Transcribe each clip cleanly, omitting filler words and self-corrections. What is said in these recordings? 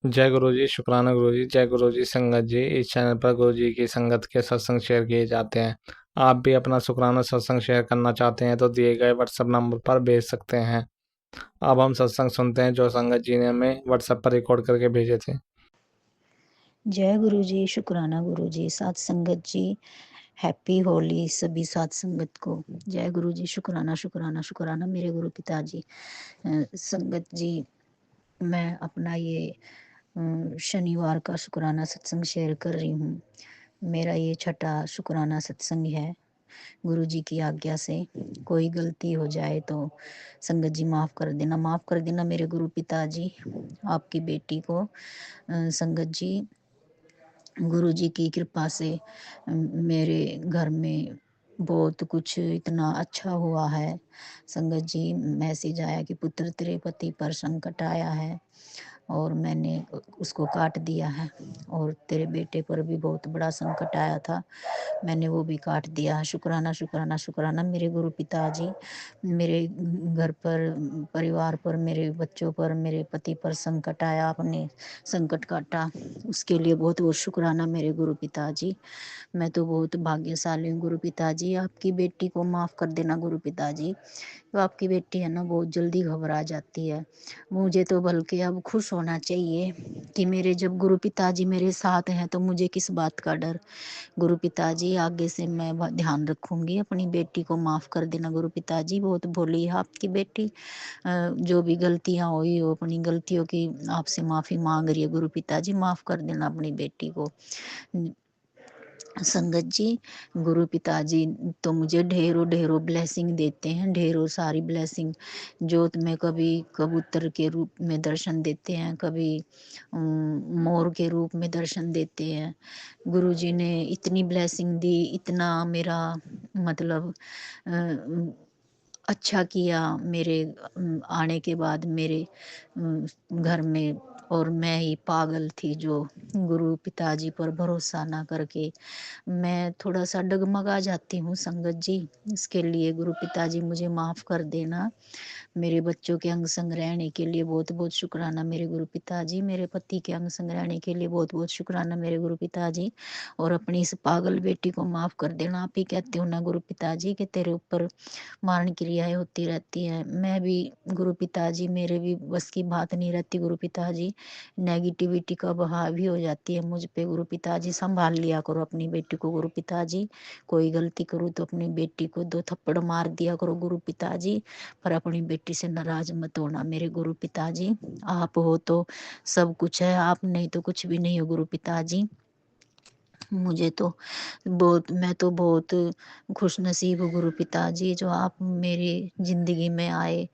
जय गुरु जी, शुक्राना गुरु जी। जय गुरु जी संगत जी। इस चैनल पर गुरु जी की संगत के सत्संग शेयर किए जाते हैं। आप भी अपना शुक्राना सत्संग शेयर करना चाहते हैं तो दिए गए व्हाट्सएप नंबर पर भेज सकते हैं। अब हम सत्संग सुनते हैं जो संगत जी ने हमें व्हाट्सएप पर रिकॉर्ड करके भेजे थे। जय गुरु जी, शुक्राना गुरु जी। सात संगत जी, हैप्पी होली सभी सात संगत को। जय गुरु जी, शुक्राना शुक्राना शुक्राना मेरे गुरु पिताजी। संगत जी, मैं अपना ये शनिवार का शुक्राना सत्संग शेयर कर रही हूँ। मेरा ये छठा शुक्राना सत्संग है। गुरु जी की आज्ञा से कोई गलती हो जाए तो संगत जी माफ़ कर देना, माफ़ कर देना मेरे गुरु पिताजी। आपकी बेटी को संगत जी, गुरु जी की कृपा से मेरे घर में बहुत कुछ इतना अच्छा हुआ है। संगत जी, मैसेज आया कि पुत्र तेरे पति पर संकट आया है और मैंने उसको काट दिया है, और तेरे बेटे पर भी बहुत बड़ा संकट आया था, मैंने वो भी काट दिया है। शुक्राना शुक्राना शुक्राना मेरे गुरु पिताजी। मेरे घर पर, परिवार पर, मेरे बच्चों पर, मेरे पति पर संकट आया, आपने संकट काटा, उसके लिए बहुत बहुत शुक्राना मेरे गुरु पिताजी। मैं तो बहुत भाग्यशाली हूँ गुरु पिताजी। आपकी बेटी को माफ़ कर देना गुरु पिताजी। तो आपकी बेटी है ना, बहुत जल्दी घबरा जाती है। मुझे तो बल्कि अब खुश होना चाहिए कि मेरे जब गुरु पिताजी मेरे साथ हैं तो मुझे किस बात का डर। गुरु पिताजी, आगे से मैं ध्यान रखूंगी, अपनी बेटी को माफ़ कर देना गुरु पिताजी। बहुत भोली है आपकी बेटी, जो भी गलतियां हुई हो, अपनी गलतियों की आपसे माफ़ी मांग रही है गुरु पिताजी, माफ़ कर देना अपनी बेटी को। संगत जी, गुरु पिताजी तो मुझे ढेरों ढेरों ब्लेसिंग देते हैं, ढेरों सारी ब्लेसिंग। जोत में कभी कबूतर के रूप में दर्शन देते हैं, कभी मोर के रूप में दर्शन देते हैं। गुरु जी ने इतनी ब्लेसिंग दी, इतना मेरा मतलब अच्छा किया मेरे आने के बाद मेरे घर में। और मैं ही पागल थी जो गुरु पिताजी पर भरोसा ना करके मैं थोड़ा सा डगमगा जाती हूँ संगत जी। इसके लिए गुरु पिताजी मुझे माफ़ कर देना। मेरे बच्चों के अंग संग रहने के लिए बहुत बहुत शुक्राना मेरे गुरु पिताजी। मेरे पति के अंग संग रहने के लिए बहुत बहुत शुक्राना मेरे गुरु पिताजी। और अपनी इस पागल बेटी को माफ़ कर देना। आप ही कहते हो ना गुरु पिताजी कि तेरे ऊपर मारण क्रियाएं होती रहती हैं। मैं भी गुरु पिताजी, मेरे भी बस की बात नहीं रहती गुरु पिताजी। नेगेटिविटी का बहाव भी हो जाती है मुझ पे गुरु पिताजी। संभाल लिया करो अपनी बेटी को गुरु पिताजी। कोई गलती करूँ तो अपनी बेटी को 2 थप्पड़ मार दिया करो गुरु पिताजी, पर अपनी बेटी से नाराज मत होना मेरे गुरु पिताजी। आप हो तो सब कुछ है, आप नहीं तो कुछ भी नहीं हो गुरु पिताजी। मुझे तो बहुत, मैं तो बहुत खुश नसीब हूँ गुरु पिताजी जो आप मेरी ज़िंदगी में आए।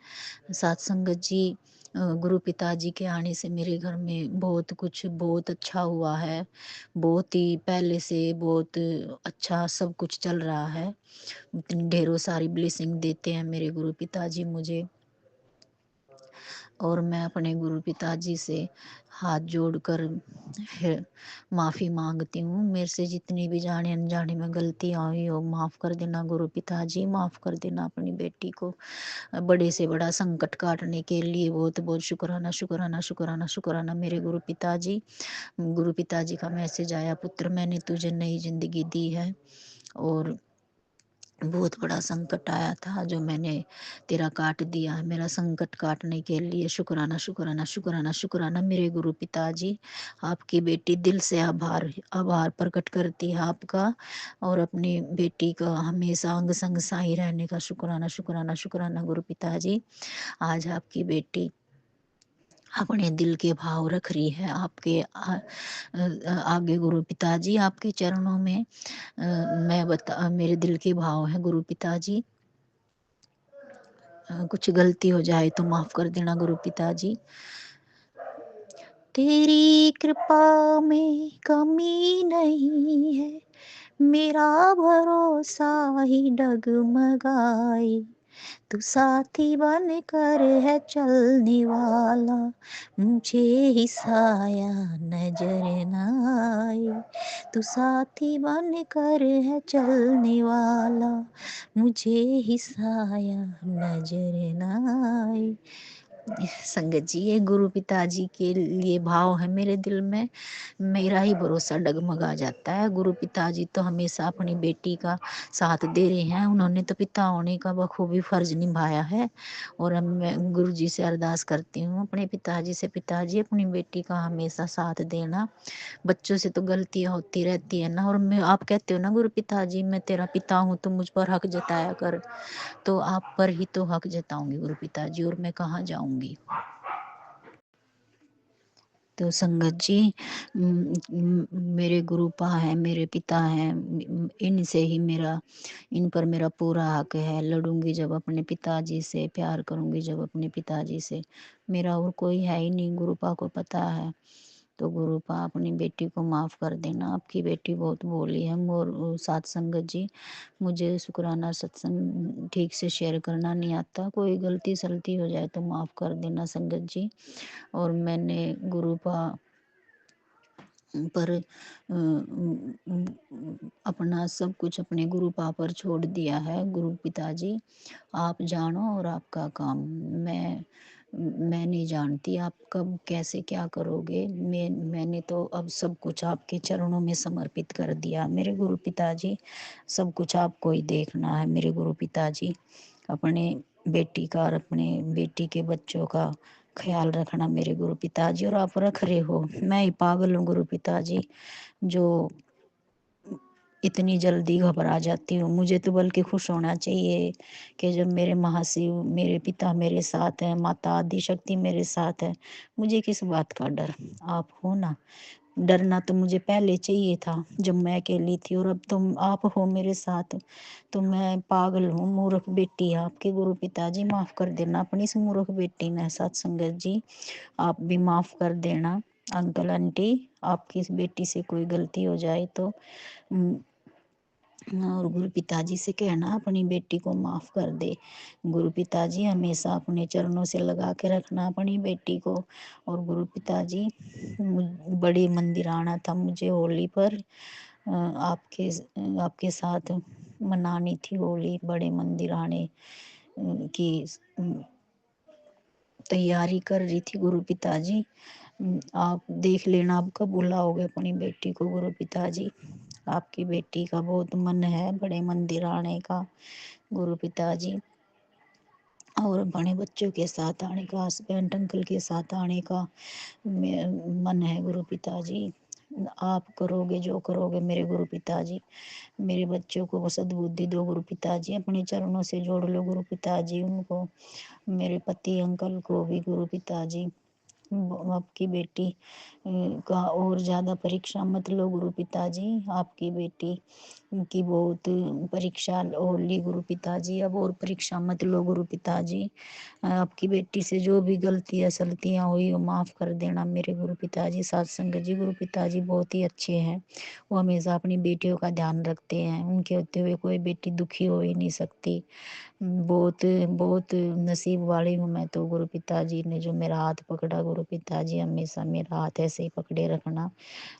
साथ संगत जी, गुरु पिताजी के आने से मेरे घर में बहुत कुछ बहुत अच्छा हुआ है। बहुत ही पहले से बहुत अच्छा सब कुछ चल रहा है। इतनी ढेरों सारी ब्लेसिंग देते हैं मेरे गुरु पिताजी मुझे। और मैं अपने गुरु पिताजी से हाथ जोड़कर माफ़ी मांगती हूँ। मेरे से जितनी भी जाने अनजाने में गलतियाँ हुई हो माफ़ कर देना गुरु पिताजी, माफ़ कर देना अपनी बेटी को। बड़े से बड़ा संकट काटने के लिए बहुत बहुत शुक्राना शुक्राना शुक्राना शुक्राना मेरे गुरु पिताजी। गुरु पिताजी का मैसेज आया, पुत्र मैंने तुझे नई जिंदगी दी है और बहुत बड़ा संकट आया था जो मैंने तेरा काट दिया है। मेरा संकट काटने के लिए शुक्राना शुक्राना शुक्राना शुक्राना मेरे गुरु पिताजी। आपकी बेटी दिल से आभार आभार प्रकट करती है आपका, और अपनी बेटी का हमेशा अंग संग साई रहने का शुक्राना शुक्राना शुक्राना गुरु पिताजी। आज आपकी बेटी अपने दिल के भाव रख रही है आपके आगे गुरु पिताजी, आपके चरणों में। मैं बता, मेरे दिल के भाव है गुरु पिताजी। कुछ गलती हो जाए तो माफ कर देना गुरु पिताजी। तेरी कृपा में कमी नहीं है, मेरा भरोसा ही डगमगाए। तू साथी बन कर है चलने वाला, मुझे ही साया नजर न आए। तू साथी बन कर है चलने वाला, मुझे ही साया नजर न आए। संगत जी, ये गुरु पिताजी के लिए भाव है मेरे दिल में, मेरा ही भरोसा डगमगा जाता है। गुरु पिताजी तो हमेशा अपनी बेटी का साथ दे रहे हैं, उन्होंने तो पिता होने का बखूबी फर्ज निभाया है। और अब मैं गुरु जी से अरदास करती हूँ अपने पिताजी से, पिताजी अपनी बेटी का हमेशा साथ देना। बच्चों से तो गलतियां होती रहती है ना, और मैं, आप कहते हो ना गुरु पिताजी मैं तेरा पिता हूँ तो मुझ पर हक जताया कर, तो आप पर ही तो हक जताऊंगी गुरु पिताजी, और मैं कहाँ जाऊंगी। तो संगत जी, मेरे गुरुपा है, मेरे पिता हैं, इनसे ही मेरा, इन पर मेरा पूरा हक है। लड़ूंगी जब अपने पिताजी से, प्यार करूंगी जब अपने पिताजी से, मेरा और कोई है ही नहीं, गुरुपा को पता है। तो गुरुपा अपनी बेटी को माफ़ कर देना, आपकी बेटी बहुत बोली है। और साथ संगत जी, मुझे शुक्राना सत्संग ठीक से शेयर करना नहीं आता, कोई गलती सलती हो जाए तो माफ़ कर देना संगत जी। और मैंने गुरुपा पर अपना सब कुछ अपने गुरुपा पर छोड़ दिया है। गुरु पिताजी आप जानो और आपका काम, मैं नहीं जानती आप कब कैसे क्या करोगे। मैंने तो अब सब कुछ आपके चरणों में समर्पित कर दिया मेरे गुरु पिताजी। सब कुछ आपको ही देखना है मेरे गुरु पिताजी। अपने बेटी का और अपने बेटी के बच्चों का ख्याल रखना मेरे गुरु पिताजी, और आप रख रहे हो। मैं ही पागल हूँ गुरु पिताजी, जो इतनी जल्दी घबरा जाती हूँ। मुझे तो बल्कि खुश होना चाहिए कि जब मेरे महाशिव, मेरे पिता मेरे साथ हैं, माता आदि शक्ति मेरे साथ है, मुझे किस बात का डर। आप हो ना, डरना तो मुझे पहले चाहिए था जब मैं अकेली थी, और अब तुम आप हो मेरे साथ। तो मैं पागल हूँ, मूर्ख बेटी है आपके गुरु पिताजी, माफ कर देना अपनी इस मूर्ख बेटी ने। सत्संगत जी आप भी माफ कर देना। अंकल आंटी, आपकी इस बेटी से कोई गलती हो जाए तो और गुरु पिताजी से कहना अपनी बेटी को माफ कर दे। गुरु पिताजी हमेशा अपने चरणों से लगा के रखना अपनी बेटी को। और गुरु पिताजी, बड़े मंदिर आना था मुझे होली पर, आपके आपके साथ मनानी थी होली, बड़े मंदिर आने की तैयारी कर रही थी गुरु पिताजी। आप देख लेना आप कब बुलाओगे अपनी बेटी को गुरु पिताजी। आपकी बेटी का बहुत मन है बड़े मंदिर आने का गुरु पिताजी, और बड़े बच्चों के साथ आने का, हस्बैंड अंकल के साथ आने का मन है गुरु पिताजी। आप करोगे जो करोगे मेरे गुरु पिताजी। मेरे बच्चों को सद्बुद्धि दो गुरु पिताजी, अपने चरणों से जोड़ लो गुरु पिताजी उनको। मेरे पति अंकल को भी गुरु पिताजी। आपकी बेटी का और ज़्यादा परीक्षा मत लो गुरु पिताजी। आपकी बेटी की बहुत परीक्षा और ली गुरु पिताजी, अब और परीक्षा मत लो गुरु पिताजी। आपकी बेटी से जो भी गलतियाँ सलतियाँ हुई वो माफ़ कर देना मेरे गुरु पिताजी। सत्संग जी गुरु पिताजी बहुत ही अच्छे हैं, वो हमेशा अपनी बेटियों का ध्यान रखते हैं, उनके होते हुए कोई बेटी दुखी हो ही नहीं सकती। बहुत बहुत नसीब वाली हूँ मैं तो गुरु पिताजी ने जो मेरा हाथ पकड़ा। गुरु पिताजी हमेशा मेरा हाथ ऐसे ही पकड़े रखना।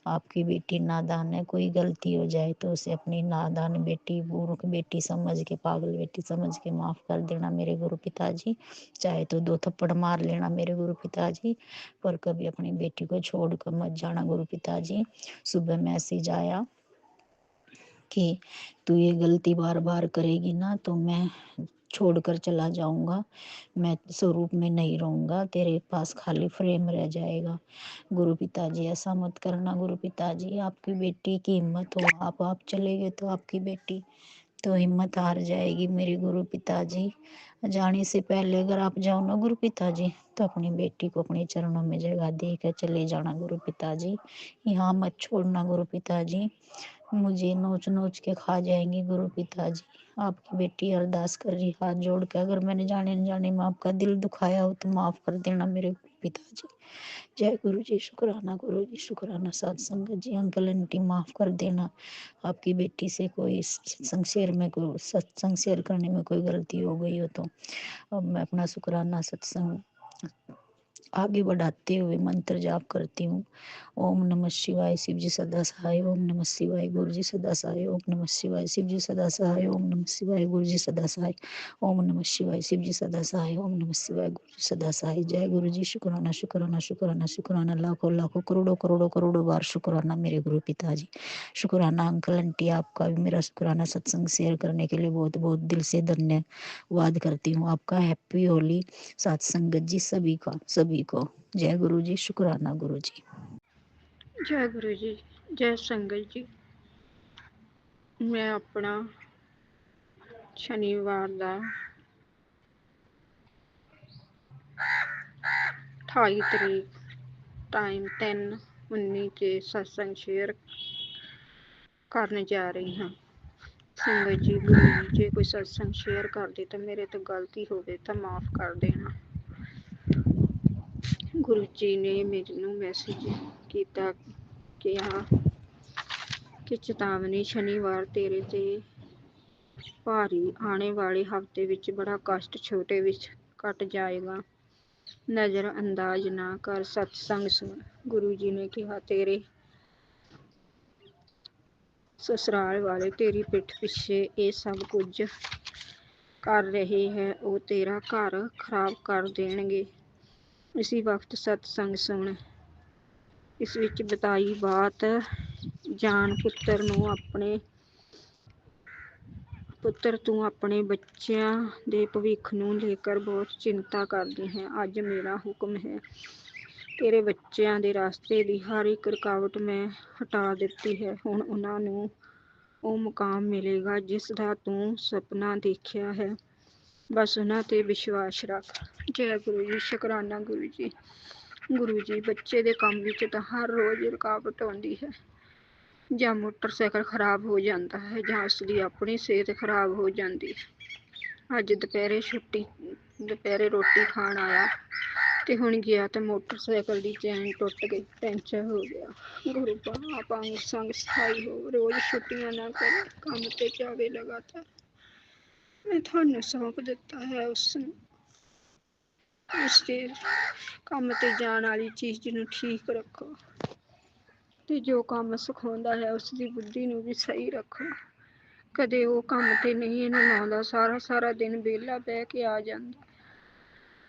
आपकी बेटी नादान है, कोई गलती हो जाए तो उसे अपनी नादान बेटी, मूर्ख बेटी समझ के, पागल बेटी समझ के माफ़ कर देना मेरे गुरु पिताजी। चाहे तो 2 थप्पड़ मार लेना मेरे गुरु पिताजी, पर कभी अपनी बेटी को छोड़ कर मत जाना गुरु पिताजी। सुबह मैसेज आया कि तू ये गलती बार बार करेगी ना तो मैं छोड़कर चला जाऊंगा, मैं स्वरूप में नहीं रहूंगा, तेरे पास खाली फ्रेम रह जाएगा। गुरु पिताजी ऐसा मत करना गुरु पिताजी, आपकी बेटी की हिम्मत हो, आप चले गए तो आपकी बेटी तो हिम्मत हार जाएगी मेरे गुरु पिताजी। जाने से पहले अगर आप जाओ ना गुरु पिताजी तो अपनी बेटी को अपने चरणों में जगह दे कर चले जाना गुरु पिताजी, यहाँ मत छोड़ना गुरु पिताजी, मुझे नोच नोच के खा जाएंगी गुरु पिताजी। आपकी बेटी अरदास कर रही हाथ जोड़ के, अगर मैंने जाने न जाने में आपका दिल दुखाया हो तो माफ़ कर देना मेरे पिताजी। जय गुरु जी, शुक्राना गुरु जी, शुक्राना सत्संग जी। अंकल आंटी माफ़ कर देना, आपकी बेटी से कोई सत्संग शेयर में, कोई सत्संग शेयर करने में कोई गलती हो गई हो तो। अब मैं अपना शुक्राना सत्संग आगे बढ़ाते हुए मंत्र जाप करती हूँ। ओम नमः शिवाय, शिव जी सदा सहाय। ओम नमः शिवाय, गुरु जी सदा सहाय। ओम नमः शिवाय, शिव जी सदा सहाय। ओम नमः शिवाय, गुरु जी सदा सहाय। ओम नमः शिवाय, शिव जी सदा सहाय। ओम नमः शिवाय, गुरु जी सदा सहाय। जय गुरु जी। शुक्राना शुक्राना शुक्राना शुक्राना, लाखों लाखों करोड़ों करोड़ों करोड़ों बार शुक्राना मेरे गुरु पिताजी। शुक्राना अंकल आंटी, आपका भी मेरा शुक्राना। सत्संग शेयर करने के लिए बहुत बहुत दिल से धन्यवाद करती हूँ आपका। हैप्पी होली साथ संगत जी सभी का, सभी को। जय गुरु जी। शुक्राना गुरु जी। जय गुरु जी। जय संगत जी। मैं अपना शनिवार का 28 तरीक टाइम 3:19 के सत्संग शेयर करने जा रही हाँ। संगत जी, गुरु जी जे कोई सत्संग शेयर कर दे तो मेरे तो गलती हो गई तो माफ़ कर देना। गुरु जी ने मैनू मैसेज किया कि चेतावनी, शनिवार तेरे ते भारी आने वाले हफ्ते विच बड़ा कष्ट छोटे विच कट जाएगा। नज़र अंदाज ना कर, सत्संग सुन। गुरु जी ने कहा तेरे ससुराल वाले तेरी पिठ पिछे ये सब कुछ कर रहे हैं, वो तेरा घर खराब कर देंगे। इसी वक्त सत्संग सुन। इस विच बताई बात जान। पुत्र तू अपने बच्चों के भविख नूं लेकर बहुत चिंता करदी है। अज मेरा हुक्म है, तेरे बच्चों के रास्ते की हर एक रुकावट मैं हटा दी है। हुण उन्हां नूं ਉਹ मुकाम मिलेगा जिसका तू सपना देखिया है। बस उन्हां ते विश्वास रख। जय गुरु जी। शुकराना गुरु जी। गुरु जी, बच्चे के काम विच तां हर रोज़ रुकावट आउंदी है। ਜਾਂ मोटरसाइकिल खराब हो जाता है, ਜਾਂ उसकी अपनी सेहत खराब हो जाती है। अज दुपहरे रोटी खाण आया ते हुण गया तो मोटरसाइकिल की चैन टुट गई, पैंचर हो गया। गुरु आप संग सहाय हो, रोज़ छुट्टियां ना करे, काम ते जावे लगातार। मैं थानू सौंप दिता है उसनू, उसके काम ते जाण वाली चीज़ नूं ठीक रखो ते जो काम सिखाउंदा है उसकी बुद्धि नूं भी सही रखो। कदे वो काम ते नहीं इहनूं लाउंदा, सारा दिन वेला बह के आ जांदा।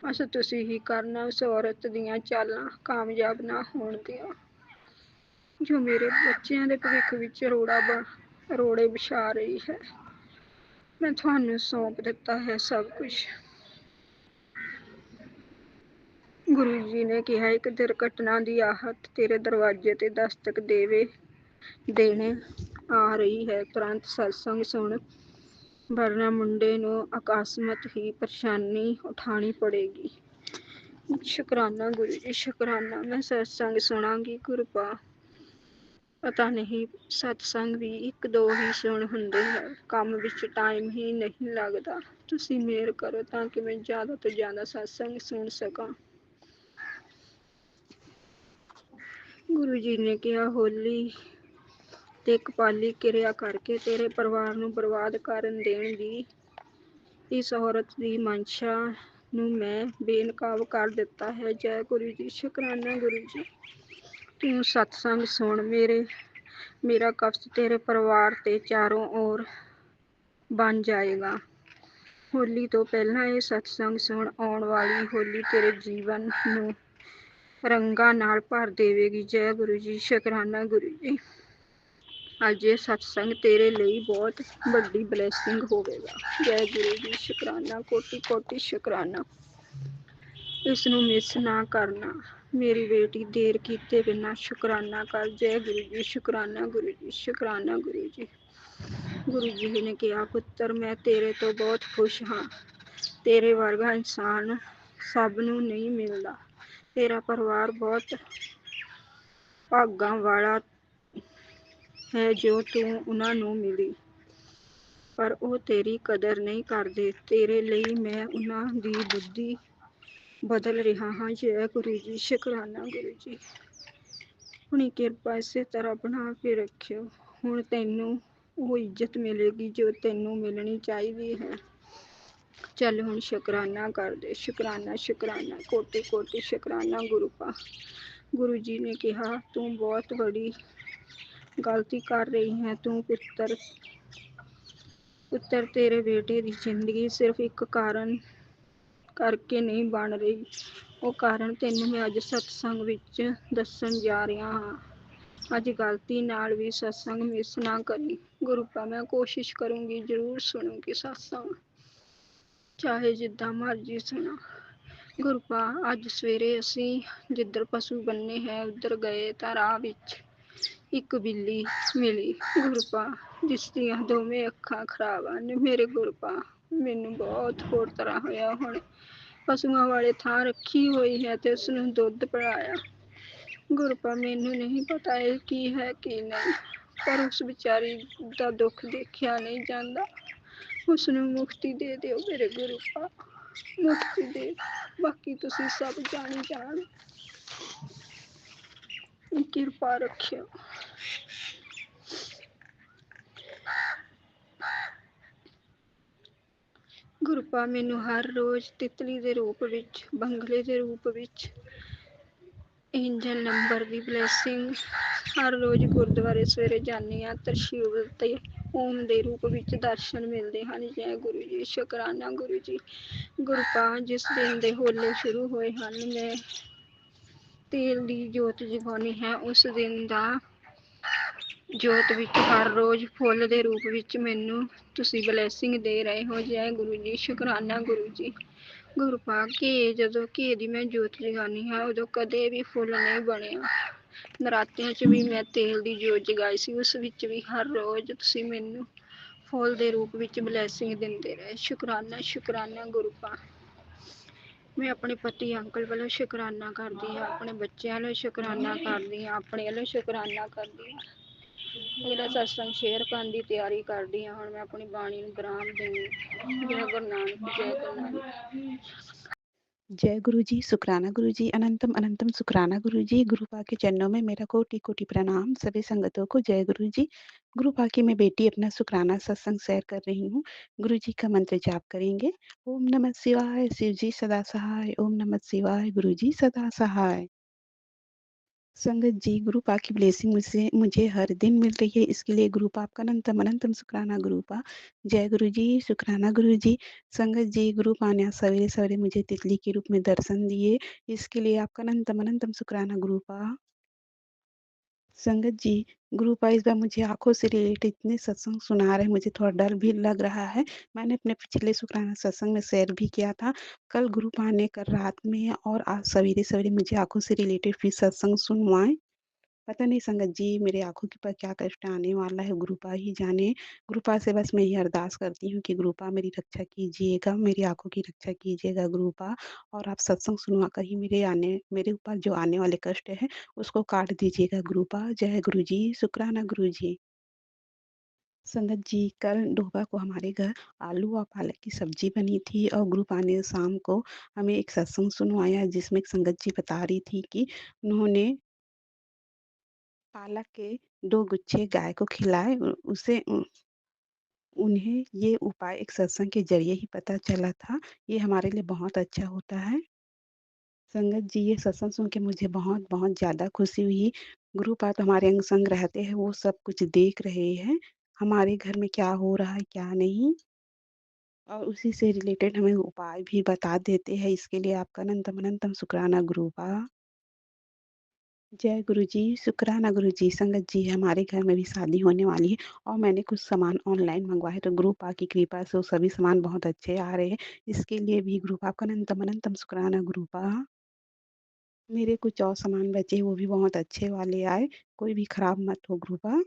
बस तुसीं ही करना उस औरत दीयां चालां कामयाब ना होण दिओ, जो मेरे बच्चों के भविख विच रोड़े विछा रही है। मैं थानू सौंप दिता है सब कुछ। गुरु जी ने कहा एक दुर्घटना की आहट तेरे दरवाजे ते दस्तक देने आ रही है। तुरंत सत्संग सुन, वरना मुंडे नूं अकस्मात ही परेशानी उठानी पड़ेगी। शुकराना गुरु जी। शुकराना। मैं सत्संग सुनांगी। कृपा पता नहीं सत्संग भी एक दो ही सुन हुंदे है, काम विच टाइम ही नहीं लगता। तुसीं मेहर करो ताकि मैं ज़्यादा तो ज़्यादा सत्संग सुन सकां। गुरु जी ने कहा होली ते कपाली किरिया करके तेरे परिवार नूं बर्बाद करन देण दी इस औरत की मंशा नूं मैं बेनकाब कर दिता है। जय गुरु जी। शुकराना गुरु जी। तू सत्संग सुन। मेरा कष्ट तेरे परिवार ते चारों ओर बन जाएगा। होली तो पहला ये सत्संग सुन, आउण वाली होली तेरे जीवन नूं रंगां नाल भर देवेगी। जय गुरु जी। शुकराना गुरु जी। अज ये सत्संग तेरे लिए बहुत बड़ी ब्लैसिंग होवेगा। जय गुरु जी। शुकराना, कोटि कोटि शुकराना। इसनूं मिस ना करना। मेरी बेटी देर कीते बिना शुकराना कर। जय गुरु जी। शुकराना गुरु जी। शुकराना गुरु जी। गुरु जी ने कहा पुत्र मैं तेरे तो बहुत खुश हाँ, तेरे वर्गा इंसान सब नूं नहीं मिलता। तेरा परिवार बहुत भागां वाला है जो तू उन्हां नूं मिली, पर ਉਹ तेरी कदर नहीं करते। तेरे लिए मैं उन्हां दी बुद्धि बदल रहा हाँ। जय गुरु जी। शुकराना गुरु जी। अपनी किरपा इसे तरह बना के रखियो। हुण तैनूं ਉਹ ਇੱਜ਼ਤ मिलेगी जो तैनूं मिलनी चाहिए है। ਚੱਲ ਹੁਣ ਸ਼ੁਕਰਾਨਾ ਕਰ ਦੇ। ਸ਼ੁਕਰਾਨਾ ਸ਼ੁਕਰਾਨਾ ਕੋਟੀ ਕੋਟੀ ਸ਼ੁਕਰਾਨਾ ਗੁਰੂਪਾ। ਗੁਰੂ ਜੀ ਨੇ ਕਿਹਾ, ਤੂੰ ਬਹੁਤ ਬੜੀ ਗਲਤੀ ਕਰ ਰਹੀ ਹੈ। ਤੂੰ ਪੁੱਤਰ ਤੇਰੇ ਬੇਟੇ ਦੀ ਜ਼ਿੰਦਗੀ ਸਿਰਫ ਇੱਕ ਕਾਰਨ ਕਰਕੇ ਨਹੀਂ ਬਣ ਰਹੀ। ਉਹ ਕਾਰਨ ਤੈਨੂੰ ਮੈਂ ਅੱਜ ਸਤਸੰਗ ਵਿੱਚ ਦੱਸਣ ਜਾ ਰਿਹਾ ਹਾਂ। ਅੱਜ ਗਲਤੀ ਨਾਲ ਵੀ ਸਤਸੰਗ ਮਿਸ ਨਾ ਕਰੀ। ਗੁਰੂਪਾ ਮੈਂ ਕੋਸ਼ਿਸ਼ ਕਰੂੰਗੀ, ਜ਼ਰੂਰ ਸੁਣੂੰਗੀ ਸਤਸੰਗ, ਚਾਹੇ ਜਿੱਦਾਂ ਮਰਜ਼ੀ ਸੁਣਾ। ਗੁਰੂਪਾ ਅੱਜ ਸਵੇਰੇ ਅਸੀਂ ਜਿੱਧਰ ਪਸ਼ੂ ਬੰਨੇ ਹੈ ਉੱਧਰ ਗਏ ਤਾਂ ਰਾਹ ਵਿੱਚ ਇੱਕ ਬਿੱਲੀ ਮਿਲੀ ਗੁਰੂਪਾ, ਜਿਸ ਦੀਆਂ ਦੋਵੇਂ ਅੱਖਾਂ ਖਰਾਬ ਹਨ। ਮੇਰੇ ਗੁਰੂਪਾ ਮੈਨੂੰ ਬਹੁਤ ਹੋਰ ਤਰ੍ਹਾਂ ਹੋਇਆ। ਹੁਣ ਪਸ਼ੂਆਂ ਵਾਲੇ ਥਾਂ ਰੱਖੀ ਹੋਈ ਹੈ ਤੇ ਉਸਨੂੰ ਦੁੱਧ ਪਿਲਾਇਆ। ਗੁਰੂਪਾ ਮੈਨੂੰ ਨਹੀਂ ਪਤਾ ਇਹ ਕੀ ਹੈ ਕੀ ਨਹੀਂ, ਪਰ ਉਸ ਵਿਚਾਰੀ ਦਾ ਦੁੱਖ ਦੇਖਿਆ ਨਹੀਂ ਜਾਂਦਾ। ਉਸਨੂੰ ਮੁਕਤੀ ਦੇ ਦਿਓ ਮੇਰੇ ਗੁਰੂਪਾ, ਮੁਕਤੀ ਦੇ। ਬਾਕੀ ਤੁਸੀਂ ਸਭ ਜਾਣੀ ਜਾਣ, ਕਿਰਪਾ ਰੱਖਿਓ। ਗੁਰੂਪਾ ਮੈਨੂੰ ਹਰ ਰੋਜ਼ ਤਿਤਲੀ ਦੇ ਰੂਪ ਵਿੱਚ, ਬੰਗਲੇ ਦੇ ਰੂਪ ਵਿੱਚ, ਇੰਜਨ ਨੰਬਰ ਦੀ ਬਲੈਸਿੰਗ, ਹਰ ਰੋਜ਼ ਗੁਰਦੁਆਰੇ ਸਵੇਰੇ ਜਾਂਦੀ ਹਾਂ, ਤ੍ਰਿਸ਼ੂਲ ਤੇ ਓਮ ਦੇ ਰੂਪ ਵਿੱਚ ਦਰਸ਼ਨ ਮਿਲਦੇ ਹਨ। ਜੈ ਗੁਰੂ ਜੀ, ਸ਼ੁਕਰਾਨਾ ਗੁਰੂ ਜੀ। ਗੁਰੂਪਾ ਜਿਸ ਦਿਨ ਦੇ ਹੋਲੇ ਸ਼ੁਰੂ ਹੋਏ ਹਨ, ਮੈਂ ਤੇਲ ਦੀ ਜੋਤ ਜਗਾਉਣੀ ਹੈ। ਉਸ ਦਿਨ ਦਾ ਜੋਤ ਵਿੱਚ ਹਰ ਰੋਜ਼ ਫੁੱਲ ਦੇ ਰੂਪ ਵਿੱਚ ਮੈਨੂੰ ਤੁਸੀਂ ਬਲੈਸਿੰਗ ਦੇ ਰਹੇ ਹੋ। ਜੈ ਗੁਰੂ ਜੀ, ਸ਼ੁਕਰਾਨਾ ਗੁਰੂ ਜੀ। ਗੁਰੂਪਾ ਜਦੋਂ ਘੇ ਦੀ ਮੈਂ ਜੋਤ ਜਗਾਉਣੀ ਹੈ ਉਦੋਂ ਕਦੇ ਵੀ ਫੁੱਲ ਨਹੀਂ ਬਣਿਆ। ਨਰਾਤਿਆਂ 'ਚ ਵੀ ਮੈਂ ਤੇਲ ਦੀ ਜੋਤ ਜਗਾਈ ਸੀ, ਉਸ ਵਿੱਚ ਵੀ ਹਰ ਰੋਜ਼ ਤੁਸੀਂ ਮੈਨੂੰ ਫੁੱਲ ਦੇ ਰੂਪ ਵਿੱਚ ਬਲੈਸਿੰਗ ਦਿੰਦੇ ਰਹੇ। ਸ਼ੁਕਰਾਨਾ ਸ਼ੁਕਰਾਨਾ ਗੁਰੂਪਾ। ਮੈਂ ਆਪਣੇ ਪਤੀ ਅੰਕਲ ਵੱਲੋਂ ਸ਼ੁਕਰਾਨਾ ਕਰਦੀ ਹਾਂ, ਆਪਣੇ ਬੱਚਿਆਂ ਵੱਲੋਂ ਸ਼ੁਕਰਾਨਾ ਕਰਦੀ ਹਾਂ, ਆਪਣੇ ਵੱਲੋਂ ਸ਼ੁਕਰਾਨਾ ਕਰਦੀ ਹਾਂ। ਮੇਰਾ ਸਤਸੰਗ ਸ਼ੇਅਰ ਕਰਨ ਦੀ ਤਿਆਰੀ ਕਰਦੀ ਹਾਂ। ਹੁਣ ਮੈਂ ਆਪਣੀ ਬਾਣੀ ਨੂੰ ਵਿਰਾਮ ਦਿੰਦੀ ਹਾਂ। ਜੈ ਗੁਰੂ ਨਾਨਕ, ਜੈ ਗੁਰੂ ਨਾਨਕ। जय गुरु जी, शुक्राना गुरु जी, अनंतम अनंतम शुक्राना गुरु जी। गुरुपा के चरणों में मेरा कोटि कोटि प्रणाम। सभी संगतों को जय गुरु जी। गुरुपा की मैं बेटी अपना शुक्राना सत्संग शेयर कर रही हूँ। गुरु जी का मंत्र जाप करेंगे। ओम नमः शिवाय, शिव जी सदा सहाय। ओम नमः शिवाय, गुरु जी सदा सहाय। संगत जी, गुरुपा की ब्लेसिंग मुझे हर दिन मिल रही है, इसके लिए गुरुपा आपका अनंतम अनंतम शुक्राना गुरुपा। जय गुरु जी, शुक्राना गुरु जी। संगत जी, गुरुपा ने आज सवेरे सवेरे मुझे तितली के रूप में दर्शन दिए, इसके लिए आपका अनंतम अनंतम शुक्राना गुरुपा। संगत जी, गुरुपा इस बार मुझे आँखों से रिलेटेड इतने सत्संग सुना रहे हैं, मुझे थोड़ा डर भी लग रहा है। मैंने अपने पिछले शुक्राना सत्संग में शेयर भी किया था। कल गुरुपा ने कल रात में और आज सवेरे-सवेरे मुझे आँखों से रिलेटेड फिर सत्संग सुनवाए। पता नहीं संगत जी मेरे आँखों के ऊपर क्या कष्ट आने वाला है, गुरुपा ही जाने। गुरुपा से बस मैं ये अरदास करती हूँ कि गुरुपा मेरी रक्षा कीजिएगा, मेरी आँखों की रक्षा कीजिएगा गुरुपा, और आप सत्संग सुनवा कर ही मेरे ऊपर जो आने वाले कष्ट है उसको काट दीजिएगा गुरुपा। जय गुरु जी, शुक्राना गुरु जी। संगत जी, कल डोबा को हमारे घर आलू और पालक की सब्जी बनी थी और गुरुपा ने शाम को हमें एक सत्संग सुनवाया, जिसमें एक संगत जी बता रही थी कि उन्होंने पालक के 2 गुच्छे गाय को खिलाए। उन्हें ये उपाय एक सत्संग के ज़रिए ही पता चला था। ये हमारे लिए बहुत अच्छा होता है। संगत जी, ये सत्संग सुन के मुझे बहुत-बहुत ज़्यादा खुशी हुई। गुरुपा तो हमारे अंग संग रहते हैं, वो सब कुछ देख रहे हैं, हमारे घर में क्या हो रहा है, क्या नहीं, और उसी से रिलेटेड हमें उपाय भी बता देते हैं। इसके लिए आपका अनंतम अनंतम शुक्राना गुरुपा। जय गुरु जी, शुक्राना गुरु जी। संगत जी, हमारे घर में भी शादी होने वाली है और मैंने कुछ सामान ऑनलाइन मँगवाए, तो गुरुपा की कृपा से वो सभी सामान बहुत अच्छे आ रहे हैं। इसके लिए भी गुरुपा का अनंतम अनंतम शुक्राना गुरुपा। मेरे कुछ और सामान बचे, वो भी बहुत अच्छे वाले आए, कोई भी खराब मत हो गुरुपा।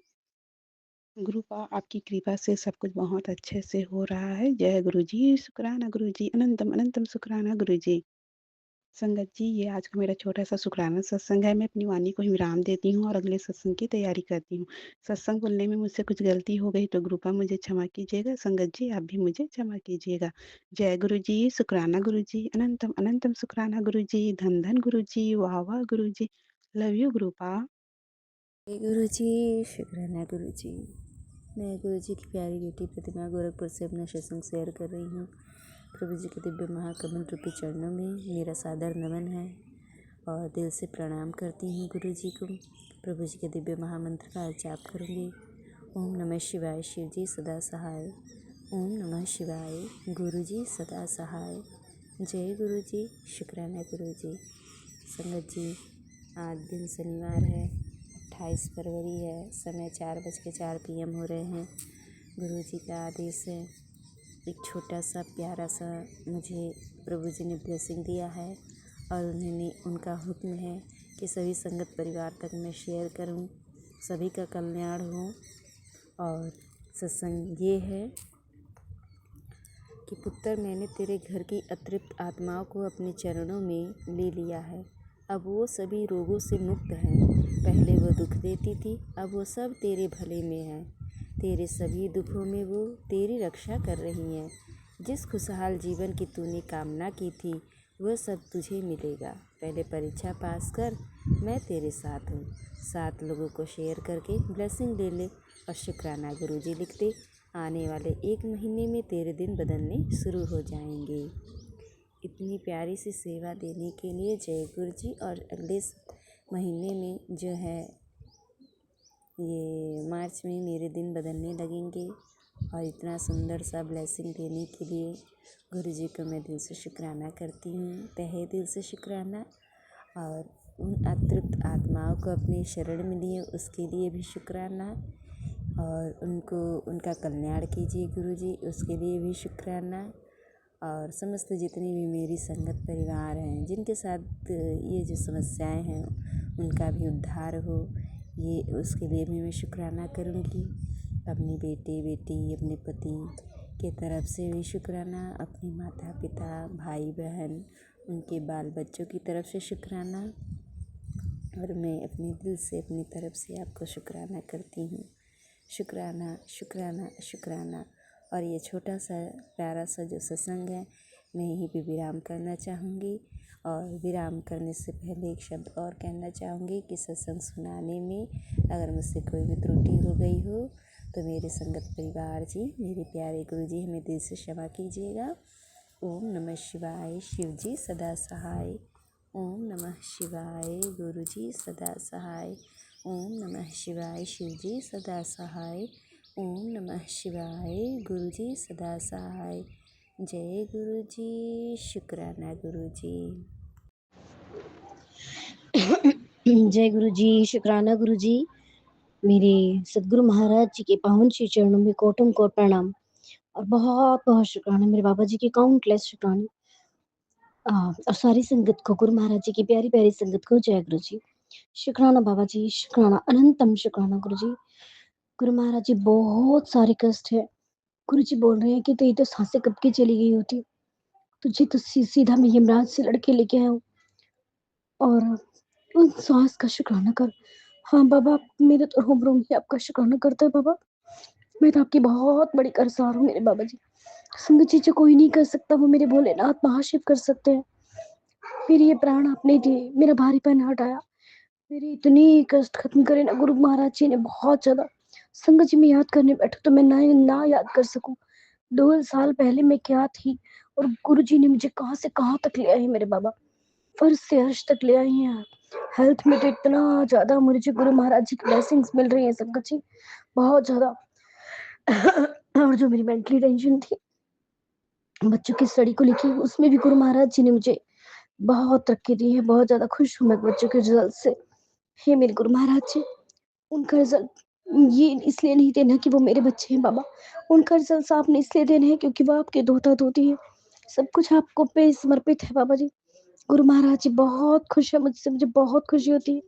गुरुपा आपकी कृपा से सब कुछ बहुत अच्छे से हो रहा है। जय गुरु जी, शुक्राना गुरु जी, अनंतम अनंतम शुक्राना गुरु जी। संगत जी, ये आज का मेरा छोटा-सा शुक्राना सत्संग है। मैं अपनी वाणी को ही विराम देती हूँ और अगले सत्संग की तैयारी करती हूँ। सत्संग बोलने में मुझसे कुछ गलती हो गई तो गुरुपा मुझे क्षमा कीजिएगा। संगत जी, आप भी मुझे क्षमा कीजिएगा। जय गुरु जी, शुक्राना गुरु जी, अनंतम अनंतम शुक्राना गुरु जी, धन धन गुरु जी, वाह वाह गुरु जी। Love you गुरुपा। जय गुरु जी, शुक्राना गुरु जी। मैं गुरु जी की प्यारी बेटी प्रतिमा गोरखपुर से अपना सत्संग शेयर कर रही हूँ। प्रभु जी के दिव्य महाकमल रूपी चरणों में मेरा सादर नमन है और दिल से प्रणाम करती हूँ गुरु जी को। प्रभु जी के दिव्य महामंत्र का जाप करूँगी। ओम नमः शिवाय, शिव जी सदा सहाय। ओम नमः शिवाय, गुरु जी सदा सहाय। जय गुरु जी, शुक्राना गुरु जी। संगत जी, आज दिन शनिवार है, 28 फरवरी है। समय 4:04 PM हो रहे हैं। गुरु जी का आदेश है। एक छोटा सा प्यारा सा मुझे प्रभु जी ने ब्लेसिंग दिया है और उनका हुक्म है कि सभी संगत परिवार तक मैं शेयर करूं, सभी का कल्याण हो। और सत्संग ये है कि पुत्र, मैंने तेरे घर की अतृप्त आत्माओं को अपने चरणों में ले लिया है। अब वो सभी रोगों से मुक्त हैं। पहले वो दुख देती थी, अब वो सब तेरे भले में है। तेरे सभी दुखों में वो तेरी रक्षा कर रही हैं। जिस खुशहाल जीवन की तूने कामना की थी वह सब तुझे मिलेगा। पहले परीक्षा पास कर, मैं तेरे साथ हूँ। 7 लोगों को शेयर करके ब्लेसिंग ले ले। और शुक्राना गुरुजी लिखते, आने वाले 1 महीने में तेरे दिन बदलने शुरू हो जाएंगे। इतनी प्यारी सी सेवा देने के लिए जय गुरु जी। और अगले महीने में जो है ये मार्च में मेरे दिन बदलने लगेंगे। और इतना सुंदर सा ब्लेसिंग देने के लिए गुरु जी को मैं दिल से शुक्राना करती हूँ, तहे दिल से शुक्राना। और उन अतृप्त आत्माओं को अपने शरण में लिए उसके लिए भी शुक्राना। और उनको उनका कल्याण कीजिए गुरु जी, उसके लिए भी शुक्राना। और समस्त जितनी भी मेरी संगत परिवार हैं जिनके साथ ये जो समस्याएं हैं उनका भी उद्धार हो, ये उसके लिए भी मैं शुक्राना करूँगी। अपनी बेटे बेटी अपने पति के तरफ से भी शुक्राना, अपने माता पिता भाई बहन उनके बाल बच्चों की तरफ से शुक्राना। और मैं अपने दिल से अपनी तरफ से आपको शुक्राना करती हूँ। शुक्राना शुक्राना शुक्राना। और ये छोटा सा प्यारा सा जो सत्संग है मैं यहीं पे विराम करना चाहूँगी। और विराम करने से पहले एक शब्द और कहना चाहूँगी कि सत्संग सुनाने में अगर मुझसे कोई भी त्रुटि हो गई हो तो मेरे संगत परिवार जी, मेरे प्यारे गुरु जी हमें दिल से क्षमा कीजिएगा। ओम नमः शिवाय, शिव जी सदा सहाय। ओम नमः शिवाय, गुरु जी सदा सहाय। ओम नमः शिवाय, शिव जी सदा सहाय। ओम नमः शिवाय, गुरु जी सदा सहाय। जय गुरु जी, शुक्राना गुरु जी। जय गुरु जी, शुक्राना गुरु जी। मेरे सदगुरु महाराज जी के पावन श्री चरणों में कोटम कोट प्रणाम और बहुत बहुत शुक्राना। मेरे बाबा जी के काउंटलेस शुक्राना। और सारी संगत को, गुरु महाराज जी की प्यारी प्यारी संगत को जय गुरु जी। शुक्राना बाबा जी, शुक्राना, अनंतम शुक्राना गुरु जी। गुरु महाराज जी बहुत सारे कष्ट है। गुरु जी बोल रहे हैं कि तो ये तो सांसें कब की चली गई होती, तुझे तो सीधा मैं यमराज से लड़के लेके आया हूँ और उन सांस का शुक्राना कर। हाँ बाबा, मेरे तो रोम रोम ही आपका शुक्राना करता है बाबा। मैं तो आपकी बहुत बड़ी कर्जदार हूँ मेरे बाबा जी। संगत जी जो कोई नहीं कर सकता वो मेरे भोलेनाथ महाशिव कर सकते हैं। मेरे ये प्राण आपने दिए, मेरा भारीपन हटाया, मेरे इतनी कष्ट खत्म करे ना गुरु महाराज जी ने बहुत ज्यादा। संगत जी में याद करने बैठो तो मैं ना याद कर सकूं 2 साल पहले मैं क्या थी और गुरु जी ने मुझे कहाँ से कहाँ तक ले आए मेरे बाबा, फर्श से अर्श तक ले आए हैं। हेल्थ में तो इतना ज्यादा मुझे गुरु महाराज जी की ब्लेसिंग्स मिल रही हैं संगत जी, बहुत ज्यादा। और जो मेरी मेंटली टेंशन थी बच्चों की स्टडी को लेके, उसमें भी गुरु महाराज जी ने मुझे बहुत तरक्की दी है। बहुत ज्यादा खुश हूँ मैं बच्चों के रिजल्ट से। हे मेरे गुरु महाराज जी, उनका रिजल्ट ये इसलिए नहीं देना कि वो मेरे बच्चे हैं बाबा, उनका रिजल्ट आपने इसलिए देना है क्योंकि वो आपके धोता धोती है, सब कुछ आपको पे समर्पित है बाबा जी। गुरु महाराज जी बहुत खुश है मुझसे, मुझे बहुत खुशी होती है।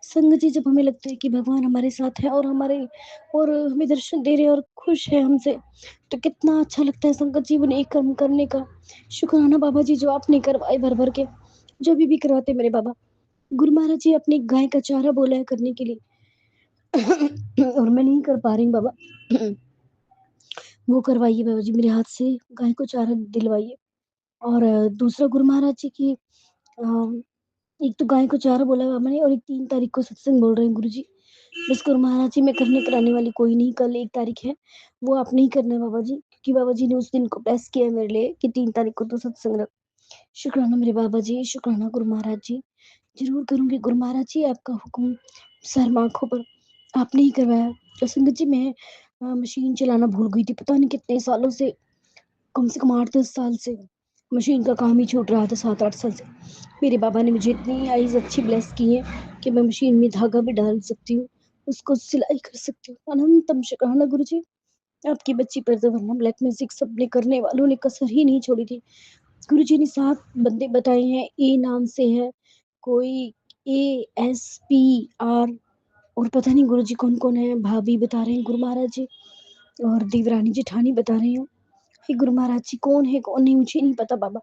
संगत जी, जब हमें लगता है कि भगवान हमारे साथ है और हमें दर्शन दे रहे हैं और खुश है हमसे, तो कितना अच्छा लगता है संगत जी उन्हें एक कर्म करने का। शुक्राना बाबा जी जो आपने करवाए भर भर के, जो भी करवाते मेरे बाबा। गुरु महाराज जी अपनी गाय का चारा बोला है करने के लिए और मैं नहीं कर पा रही बाबा। वो करवाइए बाबा जी, मेरे हाथ से गाय को चारा दिलवाइए। और दूसरा गुरु महाराज जी की एक तो गाय को चारा बोला बाबा ने और एक 3 तारीख को सत्संग बोल रहे हैं गुरु जी। बस गुरु महाराज जी मैं करने कराने वाली कोई नहीं, कल 1 तारीख है, वो आप नहीं करना है बाबा जी, कि बाबा जी ने उस दिन को ब्लेस किया मेरे लिए कि 3 तारीख को तो सत्संग रख। शुक्राना मेरे बाबा जी, शुक्राना गुरु महाराज जी। ज़रूर करूँगी गुरु महाराज जी, आपका हुक्म सर आँखों पर आपने ही करवाया। और संगत जी मैं मशीन चलाना भूल गई थी, पता नहीं कितने सालों से, कम से कम 8-10 साल से मशीन का काम ही छूट रहा था, 7-8 साल से। मेरे बाबा ने मुझे इतनी आइज़ अच्छी ब्लेस की है कि मैं मशीन में धागा भी डाल सकती हूँ, उसको सिलाई कर सकती हूँ। अनंतम शुक्राना गुरुजी, आपकी बच्ची पर तो वरना ब्लैक मैजिक सबने करने वालों ने कसर ही नहीं छोड़ी थी। गुरुजी ने 7 बंदे बताए हैं, ए नाम से है, कोई ASPR और पता नहीं गुरुजी कौन-कौन है, भाभी बता रहे हैं गुरु महाराज जी और देवरानी जेठानी बता रही हूँ। हे गुरु महाराज जी कौन है, कौन नहीं मुझे नहीं पता बाबा।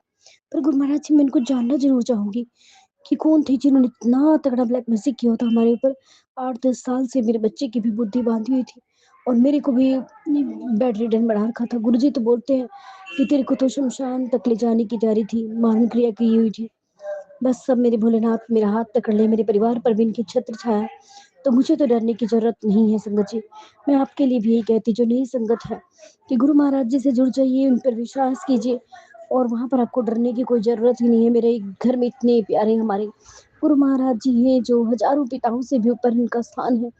पर गुरु महाराज जी मैं इनको जानना ज़रूर चाहूँगी कि कौन थे जिन्होंने इतना तगड़ा ब्लैक मैजिक किया था हमारे ऊपर। 8-10 साल से मेरे बच्चे की भी बुद्धि बाँधी हुई थी और मेरे को भी बेड रिडन बना रखा था। गुरुजी तो बोलते हैं कि तेरे को तो शमशान तक ले जाने की तैयारी थी, मारण क्रिया की हुई थी। बस सब मेरे भोलेनाथ मेरा हाथ पकड़ ले, मेरे परिवार पर भी इनकी छत्र छाया, तो मुझे तो डरने की ज़रूरत नहीं है संगत जी। मैं आपके लिए भी यही कहती जो नई संगत है कि गुरु महाराज जी से जुड़ जाइए, उन पर विश्वास कीजिए और वहाँ पर आपको डरने की कोई ज़रूरत ही नहीं है। मेरे घर में इतने प्यारे हमारे गुरु महाराज जी हैं जो हज़ारों पिताओं से भी ऊपर इनका स्थान है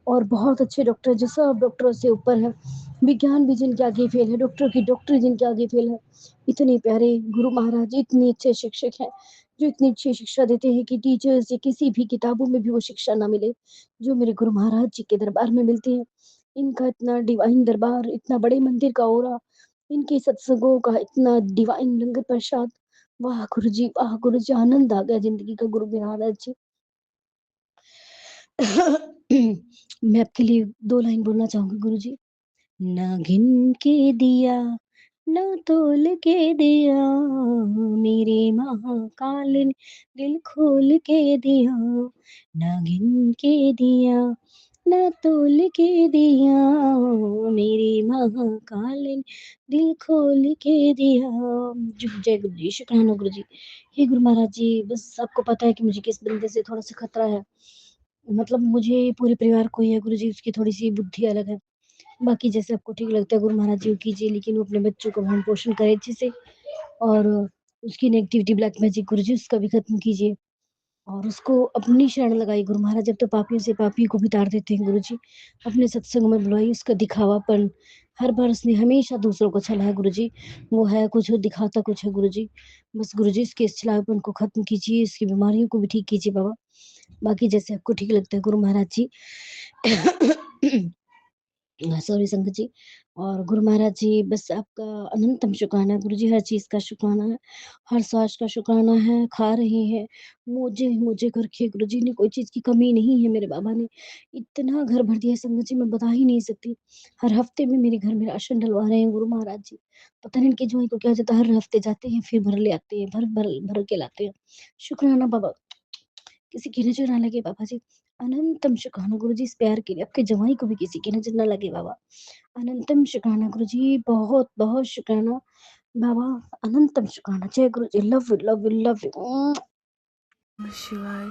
और बहुत अच्छे डॉक्टर जो सब डॉक्टरों से ऊपर है। विज्ञान भी जिनके आगे फेल है, डॉक्टर की डॉक्टरी जिनके आगे फेल है। इतने प्यारे गुरु महाराज जी, इतने अच्छे शिक्षक हैं, जो इतनी अच्छी शिक्षा देते हैं कि टीचर्स या किसी भी किताबों में भी वो शिक्षा ना मिले, जो मेरे गुरु महाराज जी के दरबार में मिलती है। इनका इतना डिवाइन दरबार, इतना बड़े मंदिर का ऑरा, इनके सत्संगों का इतना डिवाइन लंगर प्रसाद, वाह गुरु जी, आनंद आ गया ज़िंदगी का गुरु महाराज जी। मैं आपके लिए 2 लाइन बोलना चाहूँगी गुरुजी। ना गिन के दिया, ना तोल के दिया, मेरे महाकाल ने दिल खोल के दिया। ना गिन के दिया, ना तोल के दिया, मेरे महाकाल ने दिल खोल के दिया। जय गुरु जी, शुक्राना गुरु जी। हे गुरु महाराज जी, बस आपको पता है कि मुझे किस बंदे से थोड़ा-सा खतरा है। मतलब मुझे पूरे परिवार को ही है गुरुजी, उसकी थोड़ी-सी बुद्धि अलग है। बाकी जैसे आपको ठीक लगता है गुरु महाराज जी को कीजिए, लेकिन वो अपने बच्चों का भरण-पोषण करे अच्छे से और उसकी नेगेटिविटी ब्लैक मैजिक गुरुजी उसका भी खत्म कीजिए और उसको अपनी शरण लगाइए गुरु महाराज। जब तो पापियों से पापी को भी तार देते हैं गुरुजी। अपने सत्संग में बुलवाइए, उसका दिखावापन हर बार उसने हमेशा दूसरों को छला है गुरुजी। वो है कुछ और दिखाता कुछ है गुरुजी। बस गुरुजी इसके इस छलावेपन को खत्म कीजिए, इसकी बीमारियों को भी ठीक कीजिए बाबा। बाकी जैसे आपको ठीक लगता है गुरु महाराज जी। सॉरी संगत जी। और गुरु महाराज जी बस आपका अनंतम शुक्राना है गुरु जी, हर चीज़ का शुक्राना है, हर सांस का शुक्राना है, खा रहे हैं, मोजे कर रखे गुरु जी ने, कोई चीज़ की कमी नहीं है मेरे बाबा ने। इतना घर भर दिया है संगत जी मैं बता ही नहीं सकती। हर हफ्ते में मेरे घर में राशन डलवा रहे हैं गुरु महाराज जी। पता नहीं इनके जुआई को क्या जाता है, हर हफ्ते जाते हैं फिर भर ले आते हैं, भर के लाते हैं। शुक्राना बाबा। किसी की नज़र ना लगे बाबा जी। अनंतम शुक्राना गुरुजी इस प्यार के लिए, आपके जवाई को भी किसी की नज़र ना लगे बाबा। अनंतम शुक्राना गुरुजी, बहुत-बहुत शुक्राना बाबा, अनंतम शुक्राना। जय Guruji, love you, love you, love you. नमः शिवाय।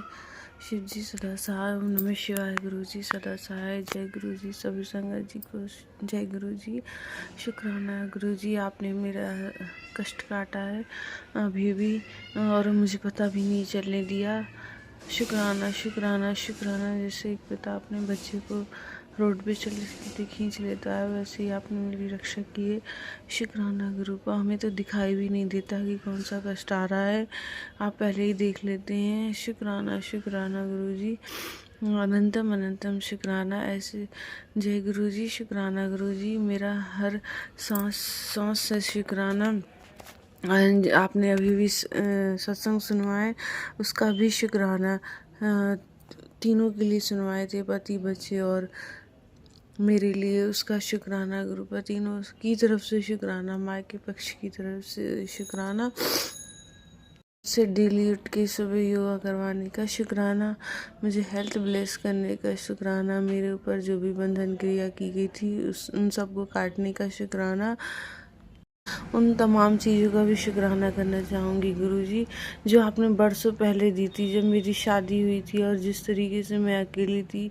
शिव जी सदा सहाय। ओम नमः शिवाय। गुरु जी सदा सहाय। जय गुरु जी। सभी संगत जी को जय गुरु जी। शुक्राना गुरु जी, आपने मेरा कष्ट काटा है अभी भी और मुझे पता भी नहीं चलने दिया। शुक्राना शुक्राना शुक्राना। जैसे एक पिता अपने बच्चे को रोड पे चलते खींच लेता है, वैसे ही आपने मेरी रक्षा की है। शुक्राना गुरु को। हमें तो दिखाई भी नहीं देता कि कौन सा कष्ट आ रहा है, आप पहले ही देख लेते हैं। शुक्राना शुक्राना गुरु जी। अनंतम अनंतम शुक्राना। ऐसे जय गुरु जी। शुक्राना गुरु जी। मेरा हर सांस से शुक्राना। आपने अभी भी सत्संग सुनवाए, उसका भी शुक्राना। तीनों के लिए सुनवाए थे, पति बच्चे और मेरे लिए, उसका शुक्राना गुरु पर। तीनों की तरफ से शुक्राना, माँ के पक्ष की तरफ से शुक्राना। से डेली उठ के सुबह योगा करवाने का शुक्राना, मुझे हेल्थ ब्लेस करने का शुक्राना, मेरे ऊपर जो भी बंधन क्रिया की गई थी उन सबको काटने का शुक्राना। उन तमाम चीज़ों का भी शुक्राना करना चाहूँगी गुरुजी, जो आपने बरसों पहले दी थी, जब मेरी शादी हुई थी और जिस तरीके से मैं अकेली थी,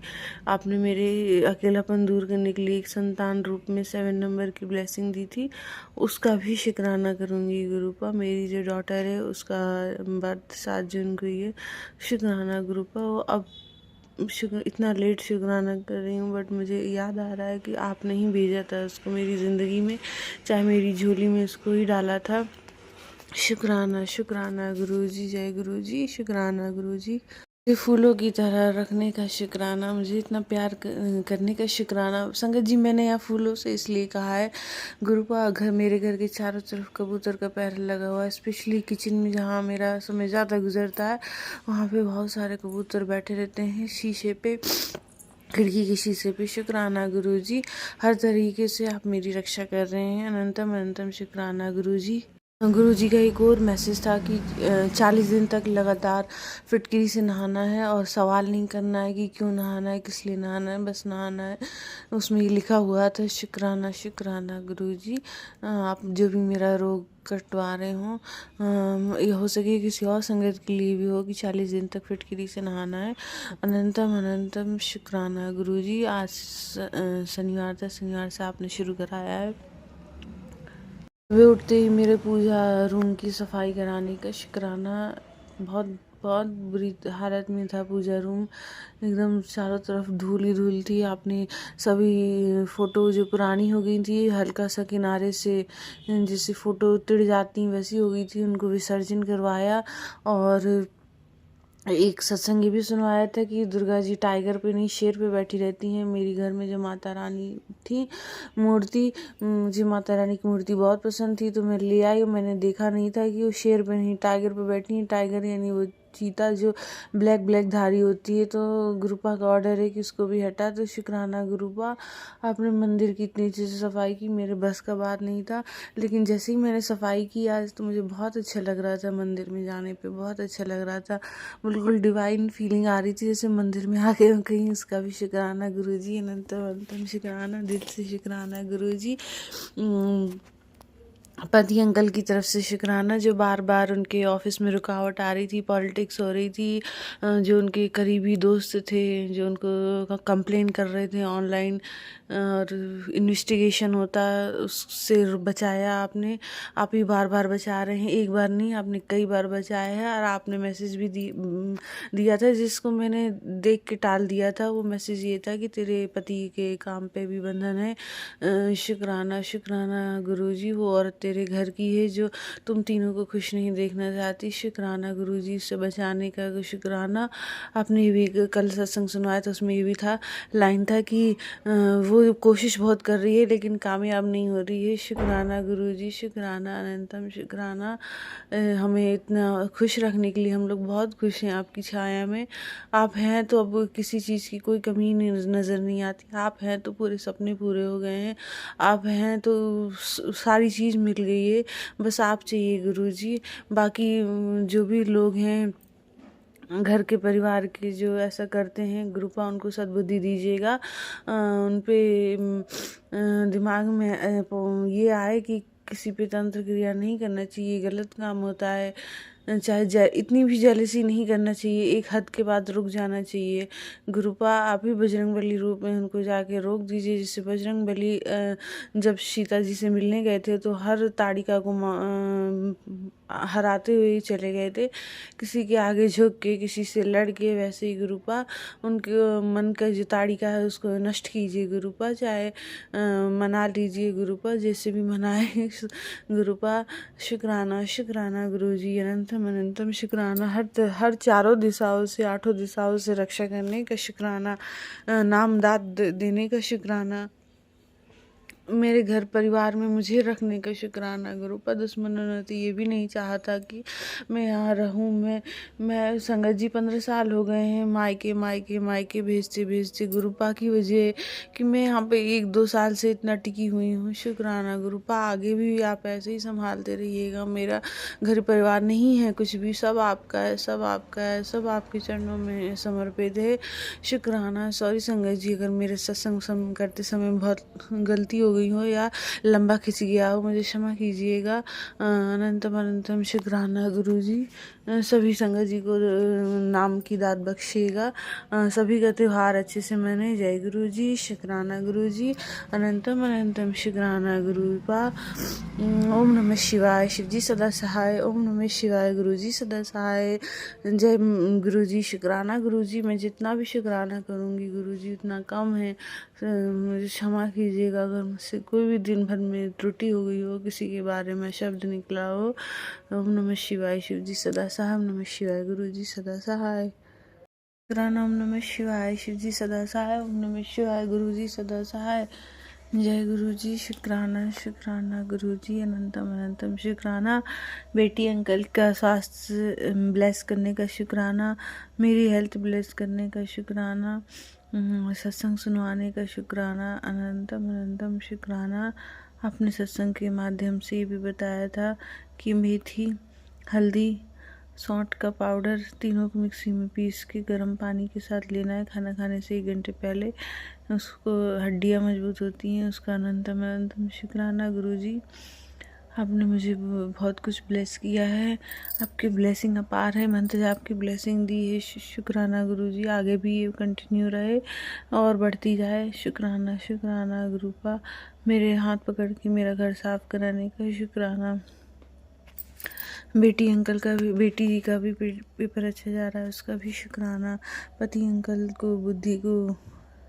आपने मेरे अकेलापन दूर करने के लिए एक संतान रूप में 7 नंबर की ब्लेसिंग दी थी, उसका भी शुक्राना करूँगी गुरुपा। मेरी जो डॉटर है उसका बर्थ 7 जून को ही है। शुक्राना गुरुपा। वो अब इतना लेट शुक्राना कर रही हूँ, बट मुझे याद आ रहा है कि आपने ही भेजा था उसको मेरी ज़िंदगी में, चाहे मेरी झोली में उसको ही डाला था। शुक्राना शुक्राना गुरुजी, जय गुरुजी, शुक्राना गुरुजी। मुझे फूलों की तरह रखने का शुक्राना, मुझे इतना प्यार करने का शुक्राना। संगत जी, मैंने यहाँ फूलों से इसलिए कहा है गुरुपा, मेरे घर के चारों तरफ कबूतर का पैर लगा हुआ है, स्पेशली किचन में जहाँ मेरा समय ज़्यादा गुजरता है, वहाँ पे बहुत सारे कबूतर बैठे रहते हैं शीशे पे, खिड़की के शीशे पे। शुक्राना गुरुजी, हर तरीके से आप मेरी रक्षा कर रहे हैं। अनंतम अनंतम शुक्राना गुरुजी। गुरुजी का एक और मैसेज था कि 40 दिन तक लगातार फिटकरी से नहाना है और सवाल नहीं करना है कि क्यों नहाना है, किस लिए नहाना है, बस नहाना है। उसमें ये लिखा हुआ था। शुक्राना शुक्राना गुरुजी, आप जो भी मेरा रोग कटवा रहे हों, ये हो सके किसी और संगत के लिए भी हो कि 40 दिन तक फिटकरी से नहाना है। अनंतम अनंतम शुक्राना गुरुजी। आज शनिवार था, शनिवार से आपने शुरू कराया है। सुबह उठते ही मेरे पूजा रूम की सफाई कराने का शुक्राना। बहुत बहुत बुरी हालत में था पूजा रूम, एकदम चारों तरफ धूल ही धूल थी। आपने सभी फ़ोटो जो पुरानी हो गई थी, हल्का सा किनारे से जैसे फ़ोटो टिड़ जाती वैसी हो गई थी, उनको विसर्जन करवाया। और एक सत्संग ये भी सुनवाया था कि दुर्गा जी टाइगर पे नहीं शेर पे बैठी रहती हैं। मेरी घर में जो माता रानी थी मूर्ति, मुझे माता रानी की मूर्ति बहुत पसंद थी, तो मैं ले आई और मैंने देखा नहीं था कि वो शेर पे नहीं टाइगर पे बैठी हैं। टाइगर यानी वो चीता जो ब्लैक ब्लैक धारी होती है। तो गुरुपा का ऑर्डर है कि उसको भी हटा। तो शुक्राना गुरुपा, आपने मंदिर की इतनी अच्छे से सफाई की, मेरे बस का बात नहीं था, लेकिन जैसे ही मैंने सफाई की आज, तो मुझे बहुत अच्छा लग रहा था। मंदिर में जाने पे बहुत अच्छा लग रहा था, बिल्कुल डिवाइन फीलिंग आ रही थी जैसे मंदिर में आ गए हो कहीं। उसका भी शुक्राना गुरुजी, अनंतम अनंतम शुक्राना, दिल से शुक्राना गुरुजी। पति अंकल की तरफ से शुक्राना, जो बार बार उनके ऑफिस में रुकावट आ रही थी, पॉलिटिक्स हो रही थी, जो उनके करीबी दोस्त थे जो उनको कंप्लेन कर रहे थे ऑनलाइन और इन्वेस्टिगेशन होता, उससे बचाया आपने। आप ही बार बार बचा रहे हैं, एक बार नहीं आपने कई बार बचाया है। और आपने मैसेज भी दिया था जिसको मैंने देख के टाल दिया था। वो मैसेज ये था कि तेरे पति के काम पे भी बंधन है। शुक्राना शुक्राना गुरुजी, वो औरत तेरे घर की है जो तुम तीनों को खुश नहीं देखना चाहती। शुक्राना गुरुजी, इससे बचाने का शुक्राना। आपने भी कल सत्संग सुनवाया था, उसमें ये भी था, लाइन था कि वो कोशिश बहुत कर रही है लेकिन कामयाब नहीं हो रही है। शुक्राना गुरुजी, शुक्राना अनंतम शुक्राना। हमें इतना खुश रखने के लिए हम लोग बहुत खुश हैं आपकी छाया में। आप हैं तो अब किसी चीज़ की कोई कमी नज़र नहीं आती। आप हैं तो पूरे सपने पूरे हो गए हैं। आप हैं तो सारी चीज़ मिल गई है, बस आप चाहिए गुरुजी। बाकी जो भी लोग हैं घर के परिवार के जो ऐसा करते हैं, गुरुपा उनको सद्बुद्धि दीजिएगा। उन पे दिमाग में ये आए कि किसी पे तंत्र क्रिया नहीं करना चाहिए, गलत काम होता है। चाहे इतनी भी जेलसी नहीं करना चाहिए, एक हद के बाद रुक जाना चाहिए। गुरुपा आप ही बजरंगबली रूप में उनको जाके रोक दीजिए। जैसे बजरंगबली जब सीता जी से मिलने गए थे तो हर ताड़िका को हराते हुए चले गए थे, किसी के आगे झुक के, किसी से लड़ के। वैसे ही गुरुपा उनके मन का जो ताड़िका है उसको नष्ट कीजिए गुरुपा, चाहे मना लीजिए गुरुपा, जैसे भी मनाए गुरुपा। शुक्राना शुक्राना गुरुजी, अनंतम अनंतम शुक्राना। हर चारों दिशाओं से, 8 दिशाओं से रक्षा करने का शुक्राना, नाम दाद देने का शुक्राना, मेरे घर परिवार में मुझे रखने का शुक्राना गुरुपा। दुश्मनों ने तो ये भी नहीं चाहा था कि मैं यहाँ रहूँ। मैं संगत जी 15 साल हो गए हैं मायके मायके मायके भेजते भेजते, गुरुपा की वजह कि मैं यहाँ पे 1-2 साल से इतना टिकी हुई हूँ। शुक्राना गुरुपा, आगे भी आप ऐसे ही संभालते रहिएगा। मेरा घर परिवार नहीं है कुछ भी, सब आपका है, सब आपका है, सब आपके चरणों में समर्पित है। शुक्राना। सॉरी संगत जी, अगर मेरे सत्संग करते समय बहुत गलती हो गई हो या लंबा खिंच गया हो, मुझे क्षमा कीजिएगा। अनंतम अनंतम शुक्राना गुरुजी। सभी संगत जी को नाम की दात बख्शिएगा। सभी का त्योहार अच्छे से मने। जय गुरु जी, शुक्राना गुरु जी, अनंतम अनंतम शुक्राना गुरुपा। ओम नमः शिवाय, शिव जी सदा सहाय। ओम नमः शिवाय, गुरु जी सदा सहाय। जय गुरु जी, शुक्राना गुरु जी। मैं जितना भी शुक्राना करूँगी गुरु जी उतना कम है, मुझे क्षमा कीजिएगा अगर मुझसे कोई भी दिन भर में त्रुटि हो गई हो, किसी के बारे में शब्द निकला हो। ओम नमः शिवाय, शिव जी सदा सहाय। ओम नमः शिवाय, गुरु जी सदा सहाय। शुक्राना। ओम नमः शिवाय, शिव जी सदा सहाय। ओम नमः शिवाय, गुरु जी सदा सहाय। जय गुरु जी, शुक्राना शुक्राना गुरु जी, अनंतम अनंतम शुक्राना। बेटी अंकल का स्वास्थ्य ब्लेस करने का शुक्राना, मेरी हेल्थ ब्लेस करने का शुक्राना, सत्संग सुनवाने का शुक्राना, अनंतम अनंतम शुक्राना। आपने सत्संग के माध्यम से ये भी बताया था कि मेथी, हल्दी, सौंठ का पाउडर तीनों को मिक्सी में पीस के गर्म पानी के साथ लेना है खाना खाने से 1 घंटे पहले। उसको हड्डियाँ मजबूत होती हैं। उसका अनंतम अनंतम शुक्राना गुरुजी। आपने मुझे बहुत कुछ ब्लेस किया है, आपकी ब्लेसिंग अपार है। मंत्र जाप की ब्लेसिंग दी है, शुक्राना गुरुजी। आगे भी ये कंटिन्यू रहे और बढ़ती जाए। शुक्राना शुक्राना गुरुपा। मेरे हाथ पकड़ के मेरा घर साफ कराने का शुक्राना। बेटी अंकल का भी, बेटी जी का भी पेपर अच्छा जा रहा है, उसका भी शुक्राना। पति अंकल को बुद्धि को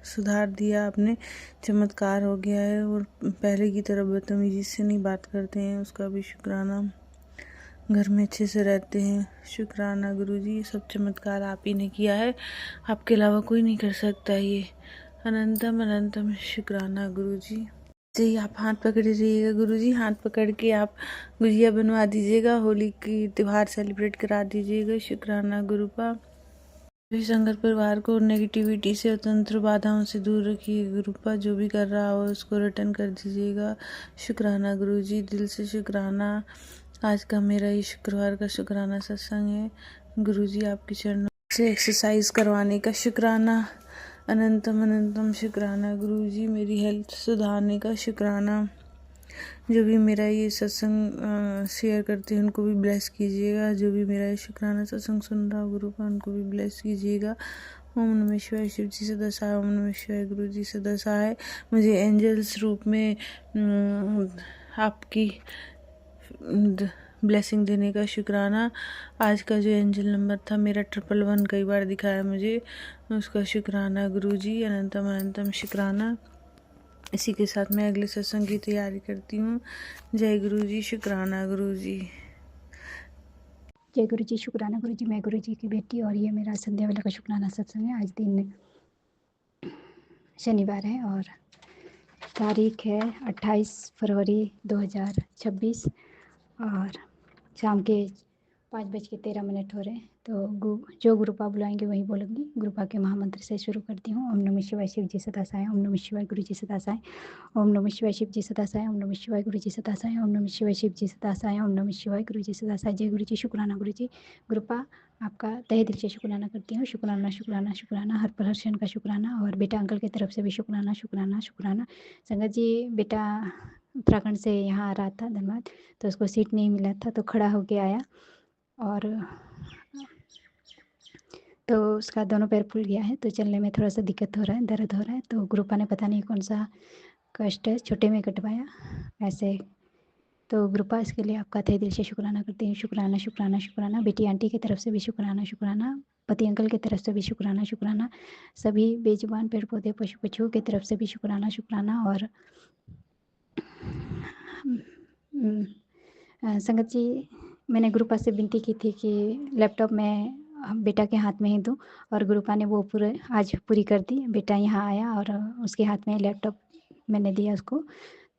सुधार दिया आपने, चमत्कार हो गया है और पहले की तरह बदतमीजी से नहीं बात करते हैं, उसका भी शुक्राना। घर में अच्छे से रहते हैं, शुक्राना गुरुजी। सब चमत्कार आप ही ने किया है, आपके अलावा कोई नहीं कर सकता ये। अनंतम अनंतम शुक्राना गुरुजी। जी आप हाथ पकड़े रहिएगा गुरुजी। हाथ पकड़ के आप गुजिया बनवा दीजिएगा, होली की त्यौहार सेलिब्रेट करा दीजिएगा। शुक्राना गुरुपा। सभी संगत परिवार को नेगेटिविटी से और तंत्र बाधाओं से दूर रखिए गुरुपा। जो भी कर रहा हो उसको रिटर्न कर दीजिएगा। शुक्राना गुरुजी, दिल से शुक्राना। आज का मेरा ये शुक्रवार का शुक्राना सत्संग है गुरुजी। आपके चरणों से एक्सरसाइज करवाने का शुक्राना। अनंतम अनंतम शुक्राना गुरुजी। मेरी हेल्थ सुधारने का शुक्राना। जो भी मेरा ये सत्संग शेयर करते हैं उनको भी ब्लेस कीजिएगा। जो भी मेरा ये शुक्राना सत्संग सुन रहा हो गुरु का, उनको भी ब्लेस कीजिएगा। ओम नमः शिवाय, शिव जी सदा सहाय। ओम नमः शिवाय, गुरु जी सदा सहाय। मुझे एंजल्स रूप में आपकी ब्लेसिंग देने का शुक्राना। आज का जो एंजल नंबर था मेरा 111 कई बार दिखाया मुझे, उसका शुक्राना गुरुजी। अनंतम अनंतम शुक्राना। इसी के साथ मैं अगले सत्संग की तैयारी करती हूँ। जय गुरुजी, शुक्राना गुरुजी। जय गुरु जी, शुक्राना गुरु जी। मैं गुरु जी की बेटी और ये मेरा संध्या वाला का शुक्राना सत्संग है। आज दिन शनिवार है और तारीख है 28 फरवरी 2026 और शाम के 5:13 हो रहे हैं। तो जो गुरुपा बुलाएंगे वही बोलूँगी। गुरुपा के महामंत्र से शुरू करती हूँ। ओम नमः शिवाय, शिव जी सदा सहाय। ओम नमः शिवाय, गुरु जी सदा सहाय। ओम नमः शिवाय, शिव जी सदा सहाय। ओम नमः शिवाय, गुरु जी सदा सहाय। ओम नमः शिवाय, शिव जी सदा सहाय। ओम नमः शिवाय, गुरु जी सदा सहाय। जय गुरु जी, शुक्राना गुरु जी। गुरुपा आपका तहे दिल से शुक्राना करती हूँ। शुक्राना शुक्राना शुक्राना। हर पल हर क्षण का शुक्राना। और बेटा अंकल की तरफ से भी शुक्राना शुक्राना शुक्राना। संगत जी, बेटा उत्तराखंड से यहाँ आ रहा था धनबाद, तो उसको सीट नहीं मिला था तो खड़ा होके आया और तो उसका दोनों पैर फूल गया है, तो चलने में थोड़ा सा दिक्कत हो रहा है, दर्द हो रहा है। तो गुरुपा ने पता नहीं कौन सा कष्ट है, छोटे में कटवाया ऐसे। तो गुरुपा इसके लिए आपका तहे दिल से शुक्राना करती हूँ। शुक्राना शुक्राना शुक्राना। बेटी आंटी की तरफ से भी शुक्राना शुक्राना। पति अंकल की तरफ से भी शुक्राना शुक्राना। सभी बेजुबान पेड़ पौधे पशु पक्षियों की तरफ से भी शुक्राना शुक्राना। और संगत जी, मैंने गुरुपा से विनती की थी कि लैपटॉप मैं बेटा के हाथ में ही दूँ और गुरुपा ने वो आज पूरी कर दी। बेटा यहाँ आया और उसके हाथ में लैपटॉप मैंने दिया उसको।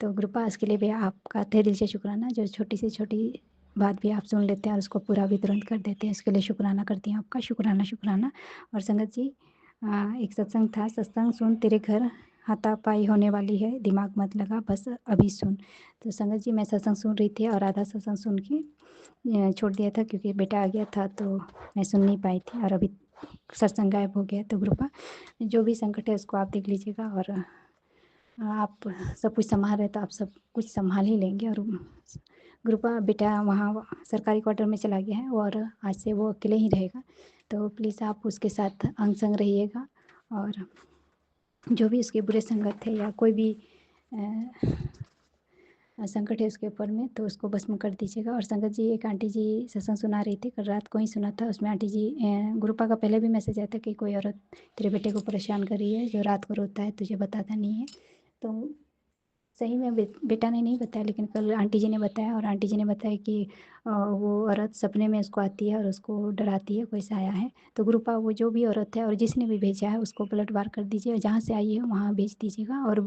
तो गुरुपा इसके लिए भी आपका तहे दिल से शुक्राना। जो छोटी से छोटी बात भी आप सुन लेते हैं और उसको पूरा भी तुरंत कर देते हैं, इसके लिए शुक्राना करती हूँ आपका। शुक्राना शुक्राना। और संगत जी, एक सत्संग था, सत्संग सुन तेरे घर हाथापाई होने वाली है, दिमाग मत लगा बस अभी सुन। तो संगत जी, मैं सत्संग सुन रही थी और आधा सत्संग सुन के छोड़ दिया था क्योंकि बेटा आ गया था तो मैं सुन नहीं पाई थी और अभी सत्संग गायब हो गया। तो गुरुपा जो भी संकट है उसको आप देख लीजिएगा और आप सब कुछ संभाल रहे तो आप सब कुछ संभाल ही लेंगे। और गुरुपा बेटा वहाँ सरकारी क्वार्टर में चला गया है और आज से वो अकेले ही रहेगा, तो प्लीज़ आप उसके साथ अंग संग रहिएगा। और जो भी उसके बुरे संगत थे या कोई भी संकट है उसके ऊपर में, तो उसको भस्म कर दीजिएगा। और संगत जी, एक आंटी जी सत्संग सुना रही थी, कल रात को ही सुना था। उसमें आंटी जी गुरुपा का पहले भी मैसेज आया था कि कोई औरत तेरे बेटे को परेशान कर रही है, जो रात को रोता है, तुझे बताता नहीं है। तो सही में बेटा ने नहीं बताया, लेकिन कल आंटी जी ने बताया। और आंटी जी ने बताया कि वो औरत सपने में उसको आती है और उसको डराती है, कोई सा आया है। तो गुरुपा वो जो भी औरत है और जिसने भी भेजा है उसको पलटवार कर दीजिए, और जहाँ से आई है वहाँ भेज दीजिएगा। और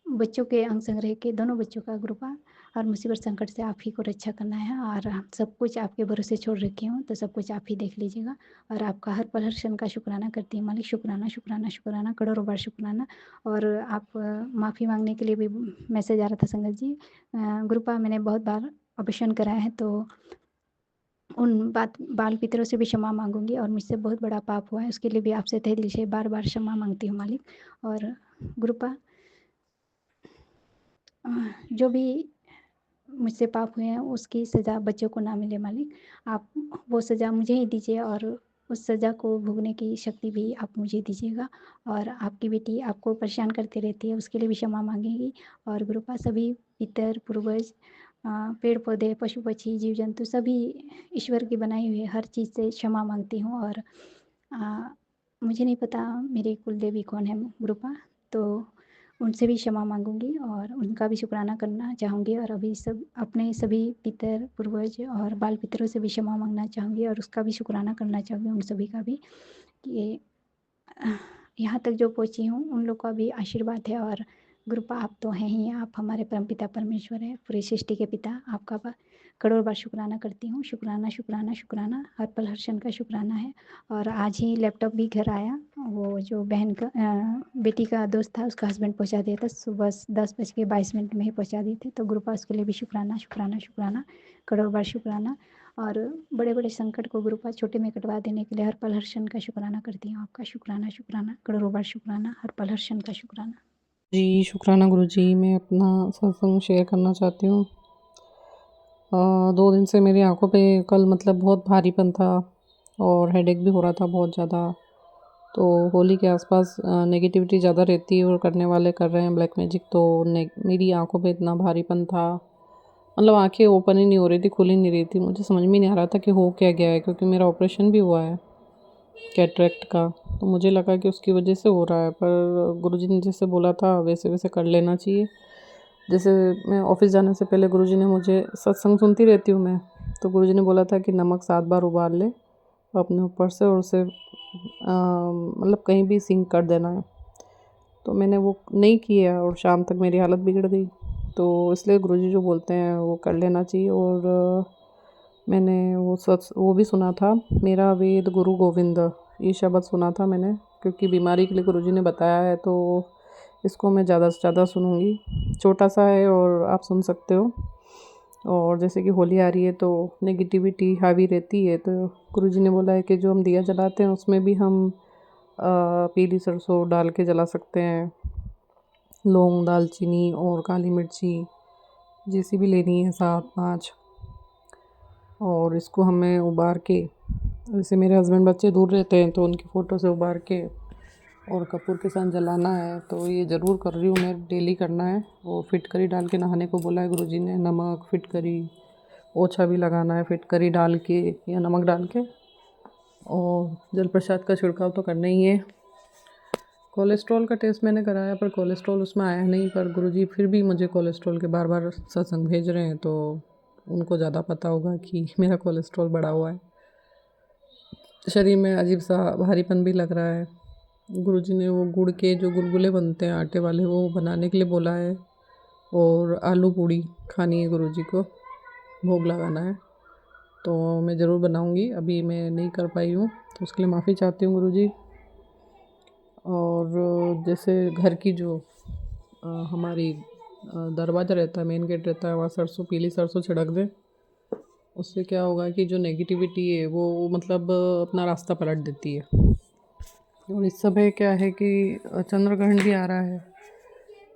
बच्चों के अंग संग रह के, दोनों बच्चों का गुरुपा, और मुसीबत संकट से आप ही को रक्षा करना है। और सब कुछ आपके भरोसे छोड़ रखी हूँ, तो सब कुछ आप ही देख लीजिएगा। और आपका हर पल हर क्षण का शुक्राना करती हूँ मालिक। शुक्राना शुक्राना शुक्राना, करोड़ों बार शुक्राना। और आप माफ़ी मांगने के लिए भी मैसेज आ रहा था संगत जी। गुरुपा मैंने बहुत बार ऑपरेशन कराया है, तो उन बाल पितरों से भी क्षमा मांगूंगी। और मुझसे बहुत बड़ा पाप हुआ है, उसके लिए भी आपसे तहे दिल से बार बार क्षमा मांगती हूँ मालिक। और गुरुपा जो भी मुझसे पाप हुए हैं उसकी सज़ा बच्चों को ना मिले मालिक। आप वो सज़ा मुझे ही दीजिए, और उस सज़ा को भोगने की शक्ति भी आप मुझे दीजिएगा। और आपकी बेटी आपको परेशान करती रहती है, उसके लिए भी क्षमा मांगेगी। और गुरुपा सभी पितर पूर्वज, पेड़ पौधे, पशु पक्षी, जीव जंतु, सभी ईश्वर की बनाई हुई हर चीज़ से क्षमा मांगती हूँ। और मुझे नहीं पता मेरी कुल देवी कौन है गुरुपा, तो उनसे भी क्षमा मांगूंगी और उनका भी शुक्राना करना चाहूँगी। और अभी सब अपने सभी पितर पूर्वज और बाल पितरों से भी क्षमा मांगना चाहूँगी, और उसका भी शुक्राना करना चाहूँगी, उन सभी का भी, कि यहाँ तक जो पहुँची हूँ उन लोग का भी आशीर्वाद है। और गुरुपा आप तो हैं ही, आप हमारे परमपिता परमेश्वर हैं, पूरी सृष्टि के पिता। आपका करोड़ बार शुक्राना करती हूँ। शुक्राना शुक्राना शुक्राना, हर पल हर क्षण का शुक्राना है। और आज ही लैपटॉप भी घर आया, वो जो बहन का बेटी का दोस्त था, उसका हस्बैंड पहुँचा दिया था, सुबह 10:22 में ही पहुँचा दिए थे। तो गुरुपा उसके लिए भी शुक्राना शुक्राना शुक्राना, करोड़ बार शुक्राना। और बड़े बड़े संकट को गुरुपा छोटे में कटवा देने के लिए हर पल हर क्षण का शुक्राना करती हूँ। आपका शुक्राना शुक्राना, करोड़ों बार शुक्राना, हर पल हर क्षण का शुक्राना। जी शुक्राना गुरुजी। मैं अपना सत्संग शेयर करना चाहती हूँ। 2 दिन से मेरी आँखों पे कल मतलब बहुत भारीपन था और हेडेक भी हो रहा था बहुत ज़्यादा। तो होली के आसपास नेगेटिविटी ज़्यादा रहती है और करने वाले कर रहे हैं ब्लैक मैजिक, तो मेरी आँखों पे इतना भारीपन था, मतलब आँखें ओपन ही नहीं हो रही थी, खुल ही नहीं रही थी। मुझे समझ में नहीं आ रहा था कि हो क्या गया है, क्योंकि मेरा ऑपरेशन भी हुआ है कैटरेक्ट का, तो मुझे लगा कि उसकी वजह से हो रहा है। पर गुरुजी ने जैसे बोला था वैसे वैसे कर लेना चाहिए। जैसे मैं ऑफ़िस जाने से पहले गुरुजी ने मुझे, सत्संग सुनती रहती हूँ मैं, तो गुरुजी ने बोला था कि नमक 7 बार उबाल ले अपने ऊपर से और उसे मतलब कहीं भी सिंक कर देना है। तो मैंने वो नहीं किया और शाम तक मेरी हालत बिगड़ गई। तो इसलिए गुरुजी जो बोलते हैं वो कर लेना चाहिए। और मैंने वो भी सुना था, मेरा वेद गुरु गोविंद, ये शब्द सुना था मैंने, क्योंकि बीमारी के लिए गुरुजी ने बताया है, तो इसको मैं ज़्यादा से ज़्यादा सुनूँगी। छोटा सा है और आप सुन सकते हो। और जैसे कि होली आ रही है तो नेगेटिविटी हावी रहती है, तो गुरुजी ने बोला है कि जो हम दिया जलाते हैं उसमें भी हम पीली सरसों डाल के जला सकते हैं, लौंग, दालचीनी और काली मिर्ची जैसी भी लेनी है 7-5, और इसको हमें उबाल के, जैसे मेरे हस्बैंड बच्चे दूर रहते हैं तो उनकी फ़ोटो से उबाल के और कपूर के साथ जलाना है। तो ये ज़रूर कर रही हूँ मैं, डेली करना है। वो फिटकरी डाल के नहाने को बोला है गुरुजी ने, नमक, फिटकरी, पोछा भी लगाना है फिटकरी डाल के या नमक डाल के, और जल प्रसाद का छिड़काव तो करना ही है। कोलेस्ट्रॉल का टेस्ट मैंने कराया पर कोलेस्ट्रॉल उसमें आया नहीं, पर गुरुजी फिर भी मुझे कोलेस्ट्रॉल के बार बार सत्संग भेज रहे हैं, तो उनको ज़्यादा पता होगा कि मेरा कोलेस्ट्रॉल बढ़ा हुआ है। शरीर में अजीब सा भारीपन भी लग रहा है। गुरुजी ने वो गुड़ के जो गुलगुले बनते हैं आटे वाले, वो बनाने के लिए बोला है, और आलू पूड़ी खानी है गुरुजी को, भोग लगाना है। तो मैं ज़रूर बनाऊंगी, अभी मैं नहीं कर पाई हूँ तो उसके लिए माफ़ी चाहती हूँ गुरुजी। और जैसे घर की जो हमारी दरवाज़ा रहता है, मेन गेट रहता है, वहाँ सरसों, पीली सरसों छिड़क दें। उससे क्या होगा कि जो नेगेटिविटी है वो मतलब अपना रास्ता पलट देती है। और इस समय क्या है कि चंद्र ग्रहण भी आ रहा है,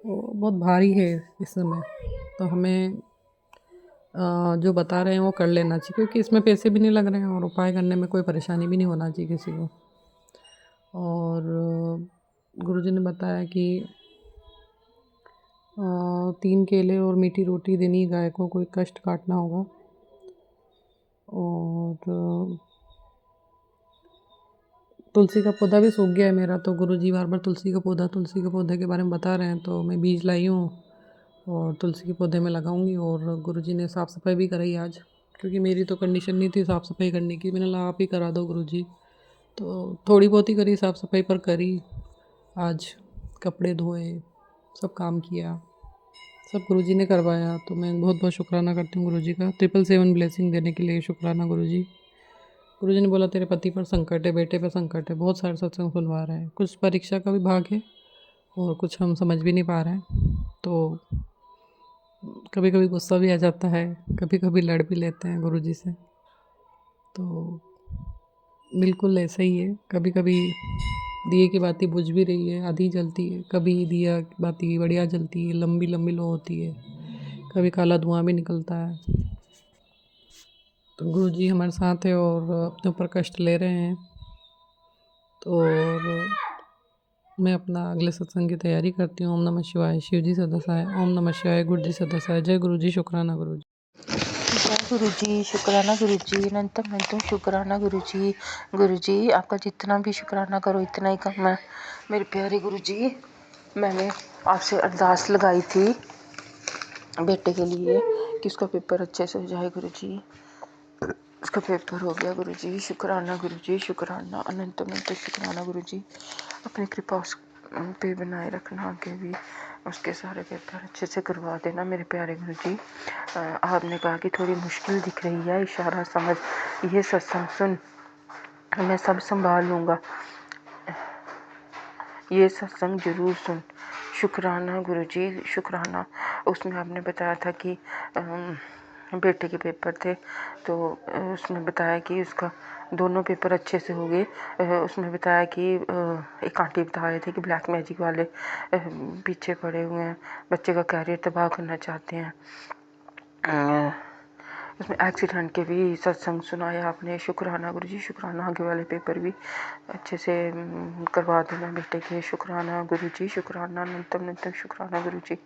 वो बहुत भारी है इस समय। तो हमें जो बता रहे हैं वो कर लेना चाहिए, क्योंकि इसमें पैसे भी नहीं लग रहे हैं और उपाय करने में कोई परेशानी भी नहीं होना चाहिए किसी को। और गुरुजी ने बताया कि 3 केले और मीठी रोटी देनी गाय को, कोई कष्ट काटना होगा। और तुलसी का पौधा भी सूख गया है मेरा, तो गुरुजी बार-बार तुलसी का पौधे के बारे में बता रहे हैं, तो मैं बीज लाई हूँ और तुलसी के पौधे में लगाऊंगी। और गुरुजी ने साफ़ सफाई भी कराई आज, क्योंकि मेरी तो कंडीशन नहीं थी साफ़ सफाई करने की। मैंने कहा आप ही करा दो गुरुजी। तो थोड़ी बहुत ही करी साफ़ सफाई, पर करी आज। कपड़े धोए, सब काम किया, सब गुरुजी ने करवाया। तो मैं बहुत बहुत शुक्राना करती हूँ गुरुजी का। 777 ब्लेसिंग देने के लिए शुक्राना गुरुजी। गुरुजी ने बोला तेरे पति पर संकट है, बेटे पर संकट है, बहुत सारे सत्संग सुनवा रहे हैं। कुछ परीक्षा का भी भाग है और कुछ हम समझ भी नहीं पा रहे हैं। तो कभी कभी गुस्सा भी आ जाता है, कभी कभी लड़ भी लेते हैं गुरुजी से। तो बिल्कुल ऐसा ही है। कभी कभी दिए की बाती बुझ भी रही है, आधी जलती है, कभी दिया की बाती बढ़िया जलती है, लंबी लंबी लो होती है, कभी काला धुआं भी निकलता है। तो गुरुजी हमारे साथ है और अपने ऊपर कष्ट ले रहे हैं। तो और मैं अपना अगले सत्संग की तैयारी करती हूँ। ओम नमः शिवाय। शिव जी सदा सहाय। ओम नमः शिवाय। गुरु जी सदा सहाय। जय गुरु जी। शुक्राना गुरु जी। जय गुरु जी, शुक्राना गुरु जी, अनंतम अनंतम शुक्राना गुरु जी। गुरु जी आपका जितना भी शुक्राना करो इतना ही कम है। मेरे प्यारे गुरु जी, मैंने आपसे अरदास लगाई थी बेटे के लिए कि उसका पेपर अच्छे से हो जाए गुरु जी। उसका पेपर हो गया गुरु जी। शुक्राना गुरु जी, शुक्राना, अनंतम अनंत शुक्राना गुरु जी। अपनी कृपा उस पे बनाए रखना, आगे भी उसके सारे पेपर अच्छे से करवा देना मेरे प्यारे गुरु जी। आपने कहा कि थोड़ी मुश्किल दिख रही है, इशारा समझ, ये सत्संग सुन, मैं सब संभाल लूँगा, ये सत्संग जरूर सुन। शुक्राना गुरु जी, शुक्राना। उसमें आपने बताया था कि बेटे के पेपर थे, तो उसमें बताया कि उसका दोनों पेपर अच्छे से हो गए। उसमें बताया कि एक आंटी बता रहे थे कि ब्लैक मैजिक वाले पीछे पड़े हुए हैं, बच्चे का कैरियर तबाह करना चाहते हैं। उसमें एक्सीडेंट के भी सत्संग सुनाया आपने। शुक्राना गुरु जी, शुक्राना। आगे वाले पेपर भी अच्छे से करवा देना बेटे के। शुक्राना गुरु जी, शुक्राना, अनंतम अनंतम शुक्राना गुरु जी।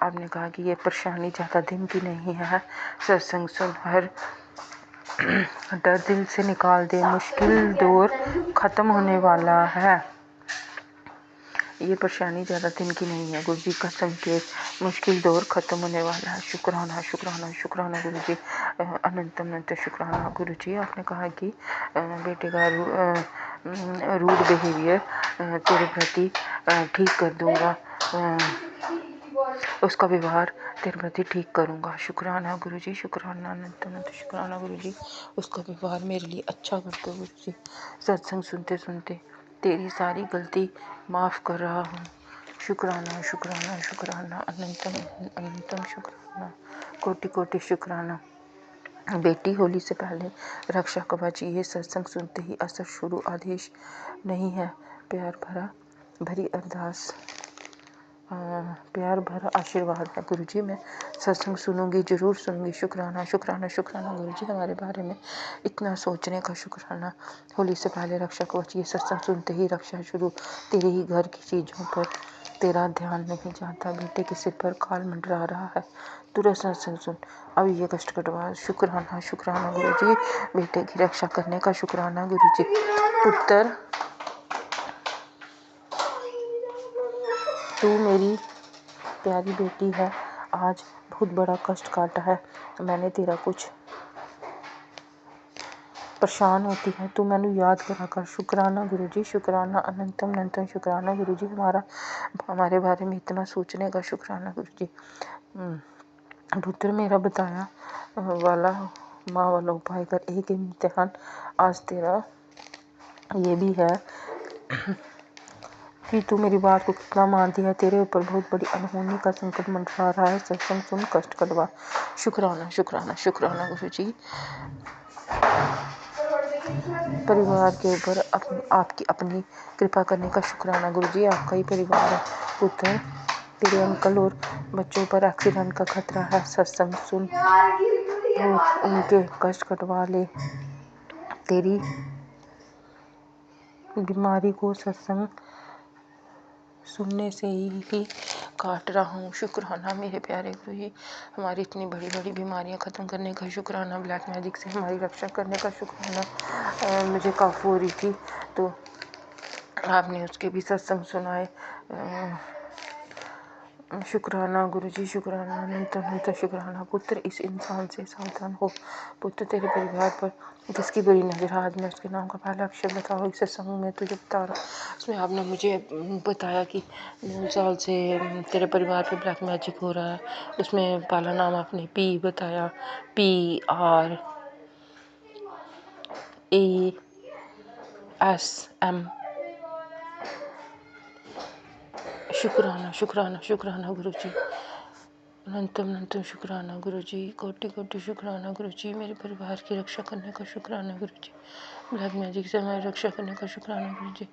आपने कहा कि ये परेशानी ज़्यादा दिन की नहीं है, सत्संग सुन, हर डर दिल से निकाल दे, मुश्किल दौर ख़त्म होने वाला है। ये परेशानी ज़्यादा दिन की नहीं है गुरु जी का संकेत, मुश्किल दौर ख़त्म होने वाला है। शुक्राना शुक्राना शुक्राना गुरु जी, अनंतम अनंत शुक्राना गुरु जी। आपने कहा कि बेटे का रूड बिहेवियर तेरे प्रति ठीक कर दूंगा, उसका व्यवहार तेरे प्रति ठीक करूँगा। शुक्राना गुरु जी, शुक्राना, अनंत अनंत शुक्राना गुरु जी। उसका व्यवहार मेरे लिए अच्छा कर दो गुरु जी। सत्संग सुनते सुनते तेरी सारी गलती माफ़ कर रहा हूँ। शुक्राना शुक्राना शुक्राना, अनंतम अनंतम शुक्राना, कोटि कोटि शुक्राना। बेटी होली से पहले रक्षा कवच, ये सत्संग सुनते ही असर शुरू, आदेश नहीं है, प्यार भरा भरी अरदास, प्यार भरा आशीर्वाद है गुरु जी। मैं सत्संग सुनूंगी, ज़रूर सुनूंगी। शुक्राना शुक्राना शुक्राना गुरु जी, हमारे बारे में इतना सोचने का शुक्राना। होली से पहले रक्षा कवच, ये सत्संग सुनते ही रक्षा शुरू, तेरे ही घर की चीज़ों पर तेरा ध्यान नहीं जाता, बेटे के सिर पर काल मंडरा रहा है, तुरंत सत्संग सुन, अब ये कष्ट कटवा। शुक्राना शुक्राना गुरु जी, बेटे की रक्षा करने का शुक्राना गुरु जी। पुत्र, तू मेरी प्यारी बेटी है, आज बहुत बड़ा कष्ट काटा है मैंने तेरा, कुछ परेशान होती है तू मैनू याद करा कर। शुक्राना गुरु जी, शुक्राना, अनंतम अनंतम शुक्राना गुरु जी। हमारे बारे में इतना सोचने का शुक्राना गुरु जी। पुत्र मेरा बताया वाला माँ वाला उपाय कर, एक इम्तिहान आज तेरा ये भी है कि तू मेरी बात को कितना मानती है, तेरे ऊपर बहुत बड़ी अनहोनी का संकट मंडरा रहा है, सत्संग सुन, कष्ट कटवा। शुक्राना शुक्राना शुक्राना गुरु जी। परिवार के ऊपर आपकी अपनी कृपा करने का शुक्राना गुरु जी। आपका ही परिवार है पुत्र, तेरे अंकल और बच्चों पर एक्सीडेंट का खतरा है, सत्संग सुन और उनके कष्ट कटवा ले। तेरी बीमारी को सत्संग सुनने से ही काट रहा हूँ। शुक्राना मेरे प्यारे गुरु जी, हमारी इतनी बड़ी बड़ी बीमारियाँ ख़त्म करने का शुक्राना, ब्लैक मैजिक से हमारी रक्षा करने का शुक्राना। मुझे कफ हो रही थी तो आपने उसके भी सत्संग सुनाए। शुक्राना गुरुजी, शुक्राना अनंत अनंत शुक्राना। पुत्र इस इंसान से सावधान हो। पुत्र तेरे परिवार पर जिसकी बुरी नजर, आज मैं उसके नाम का पहला अक्षर बताओ। इस सत्संग में तुझे बता रहा हूँ, उसमें आपने मुझे बताया कि 9 साल से तेरे परिवार पे ब्लैक मैजिक हो रहा है। उसमें पहला नाम आपने पी बताया, PRASM। शुक्राना शुक्राना शुक्राना गुरुजी, अनंतम अनंतम शुक्राना गुरुजी, कोटि कोटि शुक्राना गुरुजी। मेरे परिवार की रक्षा करने का शुक्राना गुरुजी, ब्लैक मैजिक से हमारी रक्षा करने का शुक्राना गुरुजी।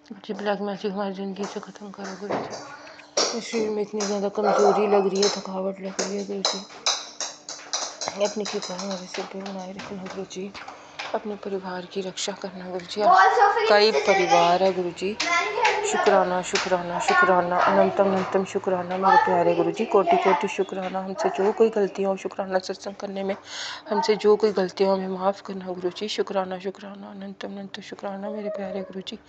गुरुजी ब्लैक मैजिक हमारी ज़िंदगी से ख़त्म करो गुरुजी। शरीर में इतनी ज़्यादा कमज़ोरी लग रही है, थकावट लग रही है गुरुजी, अपनी कृपा हमारे सिर पे बनाए रखना गुरुजी। अपने परिवार की रक्षा करना गुरुजी। कई परिवार है गुरुजी। शुक्राना शुक्राना शुक्राना अनंतम अनंतम शुक्राना मेरे प्यारे गुरुजी, कोटि कोटि शुक्राना। हमसे जो कोई गलतियाँ हो शुक्राना सत्संग करने में, हमसे जो कोई गलतियाँ हमें माफ़ करना गुरुजी। शुक्राना शुक्राना अनंतम अनंत शुक्राना मेरे प्यारे गुरुजी।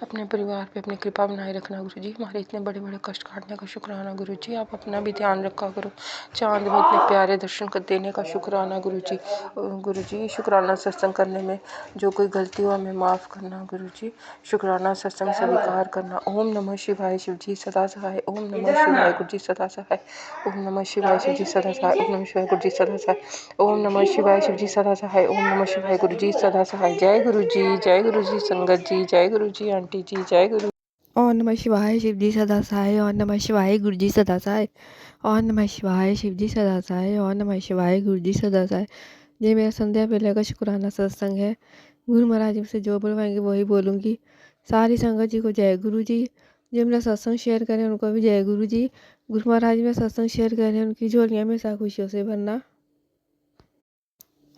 अपने परिवार पे अपनी कृपा बनाए रखना गुरुजी। हमारे इतने बड़े बड़े कष्ट काटने का शुक्राना गुरुजी। आप अपना भी ध्यान रखा करो। चांद में इतने प्यारे दर्शन कर देने का शुक्राना गुरुजी। गुरुजी शुक्राना सत्संग करने में जो कोई गलती हो हमें माफ़ करना गुरुजी। शुक्राना सत्संग स्वीकार करना। ओम नमः शिवाय शिवजी सदा सहाय। ओम नमः शिवाय गुरुजी सदा सहाय। ओम नमः शिवाय शिवजी सदा सहाय। ओम नमः शिवाय गुरुजी सदा सहाय। ओम नमः शिवाय शिवजी सदा सहाय। ओम नमः शिवाय गुरुजी सदा सहाय। जय गुरुजी, जय गुरुजी संगत जी, जय गुरुजी आंटी जी, जय गुरु। ओम नमः शिवाय शिवजी सदा सहाय। ओम नमः शिवाय गुरुजी सदा सहाय। ओम नमः शिवाय शिवजी सदा सहाय। ओम नमः शिवाय गुरुजी सदा सहाय। ये मेरा संध्या बेला का शुक्राना सत्संग है। गुरु महाराज जी से जो बुलवाएंगे वही बोलूँगी। सारी संगत जी को जय गुरु जी। जो मेरा सत्संग शेयर करें उनको भी जय गुरु जी। गुरु महाराज जी में सत्संग शेयर करें उनकी झोलियाँ हमेशा खुशियों से भरना।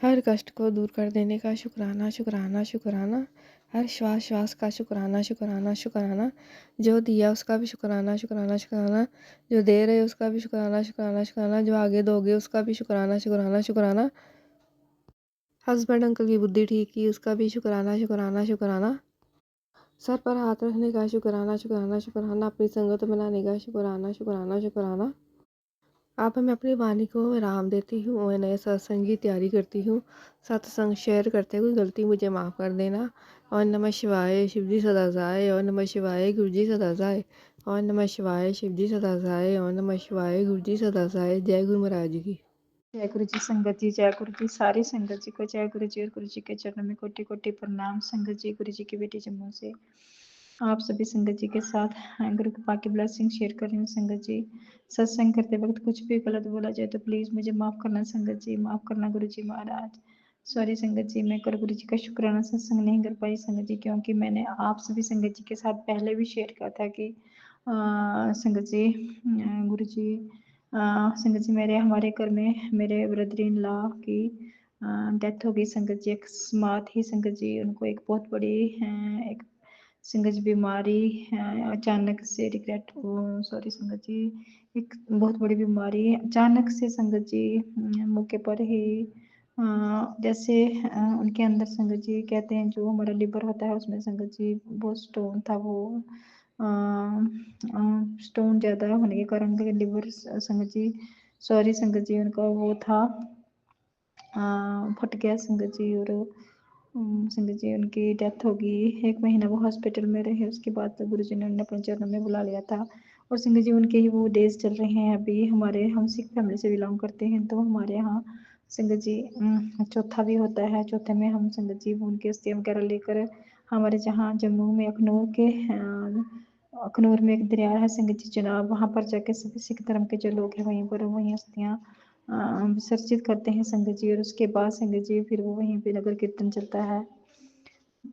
हर कष्ट को दूर कर देने का शुक्राना शुक्राना शुक्राना। हर श्वास श्वास का शुक्राना शुक्राना शुक्राना। जो दिया उसका भी शुक्राना शुक्राना शुक्राना। जो दे रहे उसका भी शुक्राना शुक्राना शुक्राना। जो आगे दोगे उसका भी शुक्राना शुक्राना शुक्राना। हस्बैंड अंकल की बुद्धि ठीक की उसका भी शुक्राना शुक्राना शुक्राना। सर पर हाथ रखने का शुक्राना शुक्राना शुक्राना। अपनी संगत बनाने का शुक्राना शुक्राना शुक्राना। आप मैं अपनी वाणी को विराम देती हूँ। मैं नए सत्संग की तैयारी करती हूँ। सत्संग शेयर करते हुए गलती मुझे माफ़ कर देना। और नमः शिवाय शिवजी सदा सहाय। और नमः शिवाय गुरुजी सदा सहाय। और नमः शिवाय शिवजी सदा सहाय। और नमः शिवाय गुरुजी सदा सहाय। जय गुरु महाराज की। जय गुरु जी संगत जी, जय गुरु जी सारी संगत जी को जय गुरु जी। और गुरु जी के चरणों में कोटि कोटि प्रणाम। संगत जी गुरु जी की बेटी जम्मू से आप सभी संगत जी के साथ गुरु कृपा की ब्लेसिंग शेयर कर रही हूँ। संगत जी सत्संग करते वक्त कुछ भी गलत बोला जाए तो प्लीज़ मुझे माफ़ करना संगत जी, माफ़ करना गुरु जी महाराज। सॉरी संगत जी, मैं कर गुरु जी का शुक्राना सत्संग नहीं कर पाई संगत जी, क्योंकि मैंने आप सभी संगत जी के साथ पहले भी शेयर किया था कि संगत जी गुरु जी संगत जी मेरे हमारे घर में मेरे ब्रदर इन लॉ की डेथ हो गई संगत जी। अकस्मात ही संगत जी उनको एक बहुत बड़ी एक संगत जी बीमारी अचानक से रिग्रेट सॉरी संगत जी एक बहुत बड़ी बीमारी अचानक से संगत जी मौके पर ही जैसे उनके अंदर संगत जी कहते हैं जो हमारा लिवर होता है उसमें संगत जी वो स्टोन था, वो स्टोन ज़्यादा होने के कारण लिवर संगत जी सॉरी संगत जी उनका वो था फट गया संगत जी। और संगत जी उनकी डेथ होगी। 1 महीना वो हॉस्पिटल में रहे, उसके बाद तो गुरु जी ने उन्हें अपने चरणों में बुला लिया था। और संगत जी उनके ही वो डेज चल रहे हैं अभी। हमारे हम सिख फैमिली से बिलोंग करते हैं तो हमारे यहाँ संगत जी चौथा भी होता है। चौथे में हम संगत जी उनके अस्थियाँ वगैरह लेकर हमारे जहाँ जम्मू में अखनूर में एक दरिया है संगत जी चनाब, वहाँ पर जाके सभी सिख धर्म के जो लोग हैं वहीं पर वहीं अस्थियाँ विसर्जित करते हैं संगत जी। और उसके बाद संगत जी फिर वो वहीं पे नगर कीर्तन चलता है।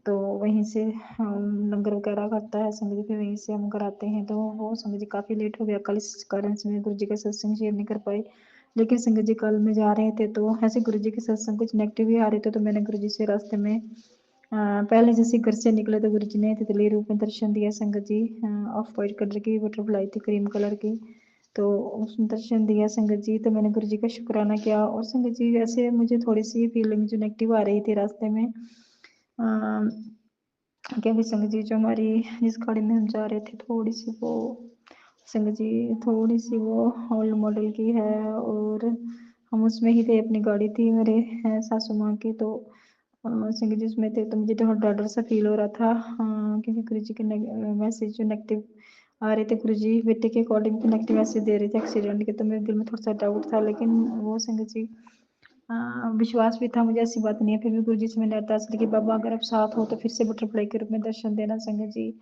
तो वहीं से हम लंगर वगैरह करता है संगत जी, फिर वहीं से हम घर आते हैं। तो वो संगत जी काफ़ी लेट हो गया कल, इस कारण से मैं गुरु जी का सत्संग शेयर नहीं कर पाई। लेकिन संगत जी कल में जा रहे थे तो ऐसे गुरु जी के सत्संग कुछ नेगेटिव ही आ रहे थे, तो मैंने गुरु जी से रास्ते में पहले जैसे घर से निकले तो गुरु जी ने तितली रूप में दर्शन दिया संगत जी। ऑफ वाइट कलर की बटरफ्लाई थी, क्रीम कलर की, तो उसमें दर्शन दिया संगत जी। तो मैंने गुरु जी का शुक्राना किया। और संगत जी वैसे मुझे थोड़ी सी फीलिंग जो नेगेटिव आ रही थी रास्ते में, क्योंकि संगत जी जो हमारी जिस गाड़ी में हम जा रहे थे थोड़ी सी वो संगत जी थोड़ी सी वो ओल्ड मॉडल की है, और हम उसमें ही थे, अपनी गाड़ी थी मेरे सासू माँ की। तो संगत जी उसमें थे तो मुझे थोड़ा डर डर सा फील हो रहा था, क्योंकि गुरु जी के मैसेज जो नेगेटिव आ रहे थे, गुरु जी बेटे के अकॉर्डिंग तो नेगेटिव मैसेज दे रहे थे एक्सीडेंट के। तो मेरे दिल में थोड़ा सा डाउट था, लेकिन वो संगत जी विश्वास भी था मुझे, ऐसी बात नहीं है। फिर भी गुरु जी से मैंने अरदास की कि बाबा अगर आप साथ हो तो फिर से बटरफ्लाई के रूप में दर्शन देना संगत जी।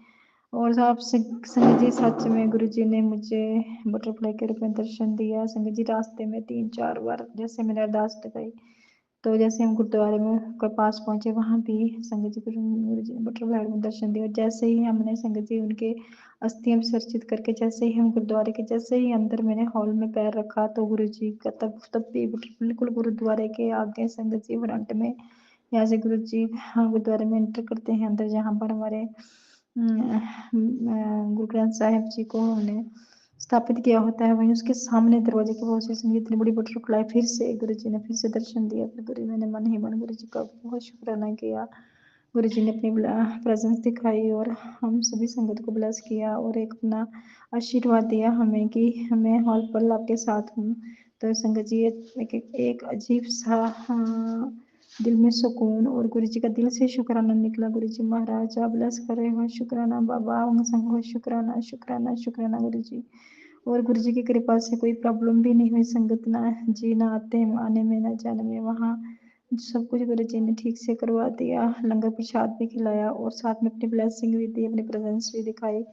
और आप संगत जी सच में गुरु जी ने मुझे बटरफ्लाई के रूप में दर्शन दिया संगत जी। रास्ते में 3-4 बार जैसे मैंने अरदास लगाई, तो जैसे हम गुरुद्वारे में के पास पहुंचे वहाँ भी संगत जी गुरु जी ने बटरफ्लाई में दर्शन दिया। जैसे ही हमने संगत जी उनके अस्थियां विसर्जित करके जैसे ही हम गुरुद्वारे के जैसे ही अंदर मैंने हॉल में पैर रखा, तो गुरु जी का तब भी बिल्कुल गुरुद्वारे के आगे संगत जी फ्रंट में, यहाँ से गुरु जी गुरुद्वारे में एंटर करते हैं अंदर, जहाँ पर हमारे गुरु ग्रंथ साहिब जी को हमने स्थापित किया होता है, वहीं उसके सामने दरवाजे के बहुत से संगीत इतनी बड़ी बटरफ्लाई फिर से गुरु जी ने फिर से दर्शन दिया। फिर गुरु मैंने मन ही मन गुरु जी का बहुत शुक्राना किया। गुरु जी ने अपनी प्रेजेंस दिखाई और हम सभी संगत को ब्लेस किया और एक अपना आशीर्वाद दिया हमें कि मैं हॉल पर आपके साथ हूँ। तो संगत जी एक अजीब सा दिल में सुकून और गुरु जी का दिल से शुक्राना निकला। गुरु जी महाराज आप ब्लेस कर रहे हो, शुक्राना बाबा संग शुक्राना शुक्राना शुक्राना गुरु जी। और गुरु जी की कृपा से कोई प्रॉब्लम भी नहीं हुई संगत, ना जी ना आते आने में ना जाने में, वहाँ सब कुछ गुरु जी ने ठीक से करवा दिया। लंगर प्रसाद भी खिलाया और साथ में अपनी ब्लेसिंग भी दी, अपनी प्रेजेंस भी दिखाई।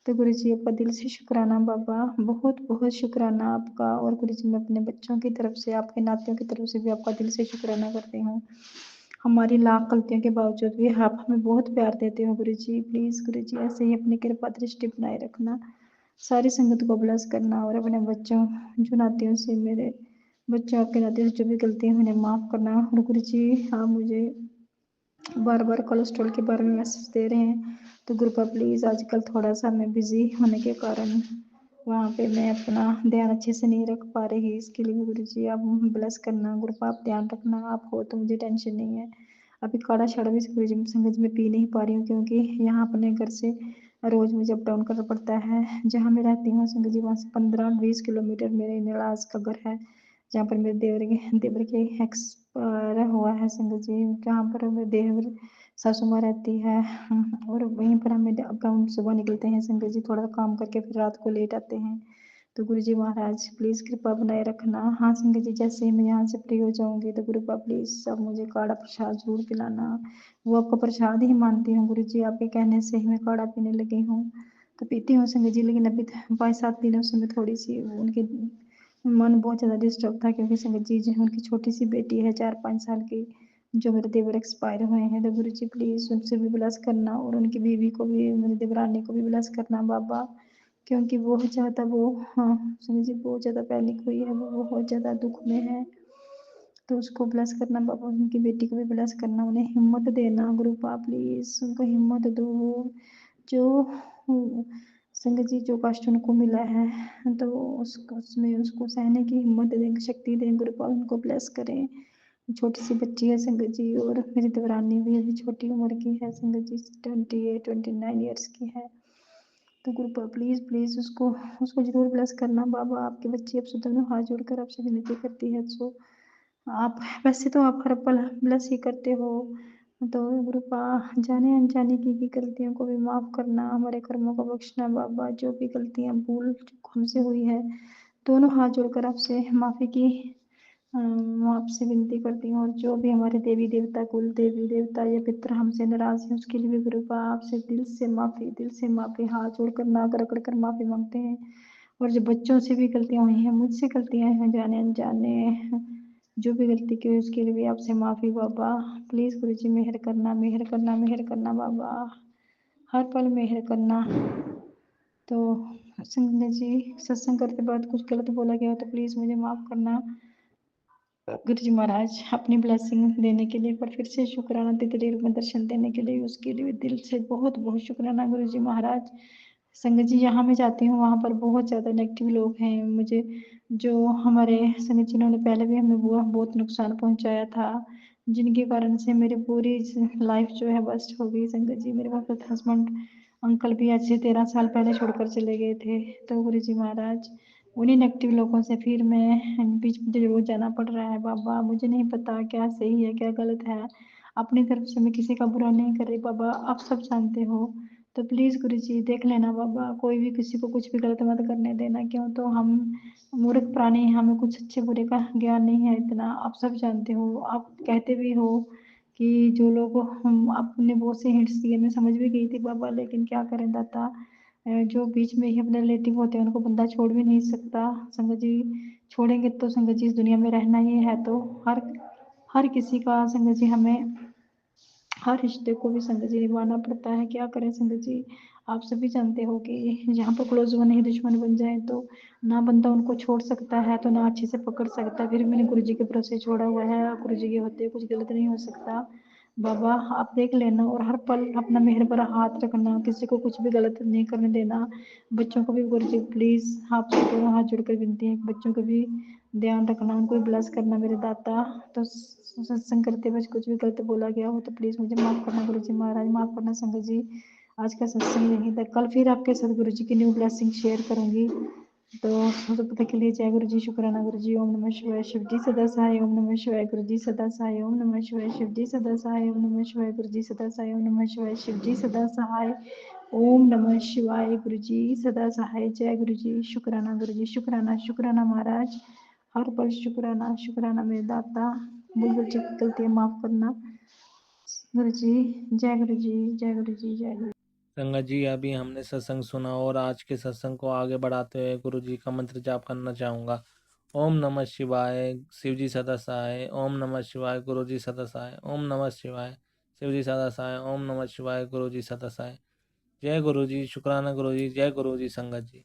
तो गुरु जी आपका दिल से शुक्राना बाबा, बहुत बहुत शुक्राना आपका। और गुरु जी मैं अपने बच्चों की तरफ से आपके नातियों की तरफ से भी आपका दिल से शुक्राना करती हूँ। हमारी लाख गलतियों के बावजूद भी आप हमें बहुत प्यार देते हो गुरु जी। प्लीज़ गुरु जी ऐसे ही अपनी कृपा दृष्टि बनाए रखना, सारी संगत को ब्लेस करना और अपने बच्चों जो नातियों से मेरे बच्चों आपके नाते से जो भी गलतियाँ उन्हें माफ़ करना। और गुरु जी आप मुझे बार बार कोलेस्ट्रॉल के बारे में मैसेज दे रहे हैं, तो गुरुपा प्लीज़ आजकल थोड़ा सा मैं बिज़ी होने के कारण वहाँ पे मैं अपना ध्यान अच्छे से नहीं रख पा रही। इसके लिए गुरु जी आप ब्लेस करना, गुरुपा आप ध्यान रखना, आप हो तो मुझे टेंशन नहीं है। अभी काढ़ा शाढ़ा भी गुरु जी संगत में पी नहीं पा रही हूँ, क्योंकि यहाँ अपने घर से रोज़ मुझे अप डाउन करना पड़ता है। जहाँ मैं रहती हूँ संगत जी वहाँ से 15-20 किलोमीटर मेरे निराज का घर है, जहाँ पर मेरे देवर के एक्सपायर हुआ है संगत जी, जहाँ पर मेरे देवर सासू माँ रहती है। और वहीं पर हमें अप डाउन सुबह निकलते हैं संगत जी, थोड़ा काम करके फिर रात को लेट आते हैं। तो गुरु जी महाराज प्लीज़ कृपा बनाए रखना। हाँ संगत जी जैसे ही मैं यहाँ से फ्री हो जाऊँगी तो गुरुपा प्लीज़ आप मुझे काढ़ा प्रसाद जरूर पिलाना, वो आपका प्रसाद ही मानती हूँ गुरु जी, आपके कहने से ही मैं काढ़ा पीने लगी हूँ। तो पीती हूँ संगत जी, लेकिन अभी 5-7 दिनों से मैं थोड़ी सी उनके मन बहुत ज़्यादा डिस्टर्ब था, क्योंकि संगत जी जो उनकी छोटी सी बेटी है 4-5 साल की, जो मेरे देवर एक्सपायर हुए हैं। तो गुरु जी प्लीज़ उनसे भी ब्लेस करना और उनकी बीवी को भी, मेरी देवरानी को भी ब्लेस करना बाबा, क्योंकि बहुत ज़्यादा वो संगत जी बहुत ज़्यादा पैनिक हुई है, वो बहुत ज़्यादा दुख में है। तो उसको ब्लेस करना बाबा, उनकी बेटी को भी ब्लेस करना, उन्हें हिम्मत देना गुरुपा प्लीज़ उनको हिम्मत दो। जो संगत जी जो कष्ट उनको मिला है तो उसमें उसको सहने की हिम्मत दें, शक्ति दें गुरुपा, उनको ब्लेस करें। छोटी सी बच्ची है संगत जी, और मेरी देवरानी भी अभी छोटी उम्र की है संगत जी, 28-29 ईयर्स की है। तो गुरुपा प्लीज़ प्लीज़ उसको उसको जरूर ब्लेस करना बाबा, आपके बच्चे अब से दोनों हाथ जोड़कर आपसे विनती करती है। सो आप वैसे तो आप हर पल ब्लेस ही करते हो, तो गुरुपा जाने अनजाने की गलतियों को भी माफ़ करना, हमारे कर्मों को बख्शना बाबा, जो भी गलतियाँ भूल चूक हमसे हुई है दोनों हाथ जोड़कर आपसे माफ़ी की आपसे विनती करती हूँ। और जो भी हमारे देवी देवता, कुल देवी देवता या पितर हमसे नाराज़ हैं, उसके लिए भी गुरुपा आपसे दिल से माफ़ी हाथ जोड़कर नाक रगड़ कर माफ़ी मांगते हैं। और जो बच्चों से भी गलतियाँ हुई हैं, मुझसे गलतियाँ हैं जाने अनजाने, जो भी गलती की हुई उसके लिए भी आपसे माफ़ी बाबा। प्लीज़ गुरुजी मेहर करना, मेहर करना, मेहर करना बाबा, हर पल मेहर करना। तो संगत जी, सत्संग करते वक़्त कुछ गलत बोला गया हो तो प्लीज़ मुझे माफ़ करना। गुरुजी महाराज अपनी ब्लेसिंग देने के लिए एक बार फिर से शुक्राना, तितली रूप में दर्शन देने के लिए उसके लिए दिल से बहुत बहुत शुक्राना गुरुजी महाराज। संगत जी, जहाँ मैं जाती हूँ वहाँ पर बहुत ज़्यादा नेगेटिव लोग हैं। मुझे जो हमारे संगत जी ने पहले भी हमें बहुत नुकसान पहुँचाया था, जिनके कारण से मेरी पूरी लाइफ जो है बस्ट हो गई। संगत जी, मेरे वक्त हस्बैंड अंकल भी आज से 13 साल पहले छोड़कर चले गए थे। तो गुरुजी महाराज, उन्हीं नेगेटिव लोगों से फिर मैं बीच में जरूर जाना पड़ रहा है बाबा। मुझे नहीं पता क्या सही है क्या गलत है। अपनी तरफ से मैं किसी का बुरा नहीं कर रही बाबा, आप सब जानते हो। तो प्लीज़ गुरुजी देख लेना बाबा, कोई भी किसी को कुछ भी गलत मत करने देना। क्यों तो हम मूर्ख प्राणी हैं, हमें कुछ अच्छे बुरे का ज्ञान नहीं है इतना। आप सब जानते हो, आप कहते भी हो कि जो लोग हम अपने बहुत से हिंट्स दिए, मैं समझ भी गई थी बाबा, लेकिन क्या करें दाता, जो बीच में ही अपने रिलेटिव होते हैं उनको बंदा छोड़ भी नहीं सकता। संगत जी, छोड़ेंगे तो संगत जी इस दुनिया में रहना ही है। तो हर किसी का संगत जी, हमें हर रिश्ते को भी संगत जी निभाना पड़ता है। क्या करें संगत जी, आप सभी जानते हो कि जहाँ पर क्लोज वन ही दुश्मन बन जाए तो ना बंदा उनको छोड़ सकता है तो ना अच्छे से पकड़ सकता है। फिर मैंने गुरु जी के भरोसे छोड़ा हुआ है, गुरु जी के होते कुछ गलत नहीं हो सकता बाबा। आप देख लेना और हर पल अपना मेहर भरा हाथ रखना, किसी को कुछ भी गलत नहीं करने देना। बच्चों को भी गुरु जी प्लीज़ आपसे दोनों हाथ जोड़कर विनती है, बच्चों को भी ध्यान रखना, उनको भी ब्लेस करना मेरे दाता। तो सत्संग करते हुए कुछ भी गलत बोला गया हो तो प्लीज़ मुझे माफ़ करना गुरु जी महाराज, माफ़ करना संगत जी। आज का सत्संग यहीं तक, कल फिर आपके साथ गुरु जी की न्यू ब्लेसिंग शेयर करूंगी। तो तब तक के लिए जय गुरु जी, शुक्राना गुरु जी। ओम नमः शिवाय, शिव जी सदा सहाय। ओम नमः शिवाय, गुरु जी सदा सहाय। ओम नमः शिवाय, शिव जी सदा सहाय। ओम नमः शिवाय, गुरु जी सदा सहाय। ओम नमः शिवाय, शिव जी सदा सहाय। ओम नमः शिवाय, गुरु जी सदा सहाय। जय गुरु जी, शुक्राना गुरु जी, शुक्राना, शुक्राना महाराज, हर पल शुक्राना, शुक्राना मेरे दाता। भूल चूक गलतियाँ माफ करना गुरु जी। जय गुरु जी, जय गुरु जी, जय गुरु। संगत जी, अभी हमने सत्संग सुना और आज के सत्संग को आगे बढ़ाते हुए गुरु जी का मंत्र जाप करना चाहूँगा। ओम नमः शिवाय, शिव जी सदा सहाय। ओम नमः शिवाय, गुरु जी सदा सहाय। ओम नमः शिवाय, शिव जी सदा सहाय। ओम नमः शिवाय, गुरु जी सदा सहाय। जय गुरु जी, शुक्राना गुरु जी, जय गुरु जी संगत जी।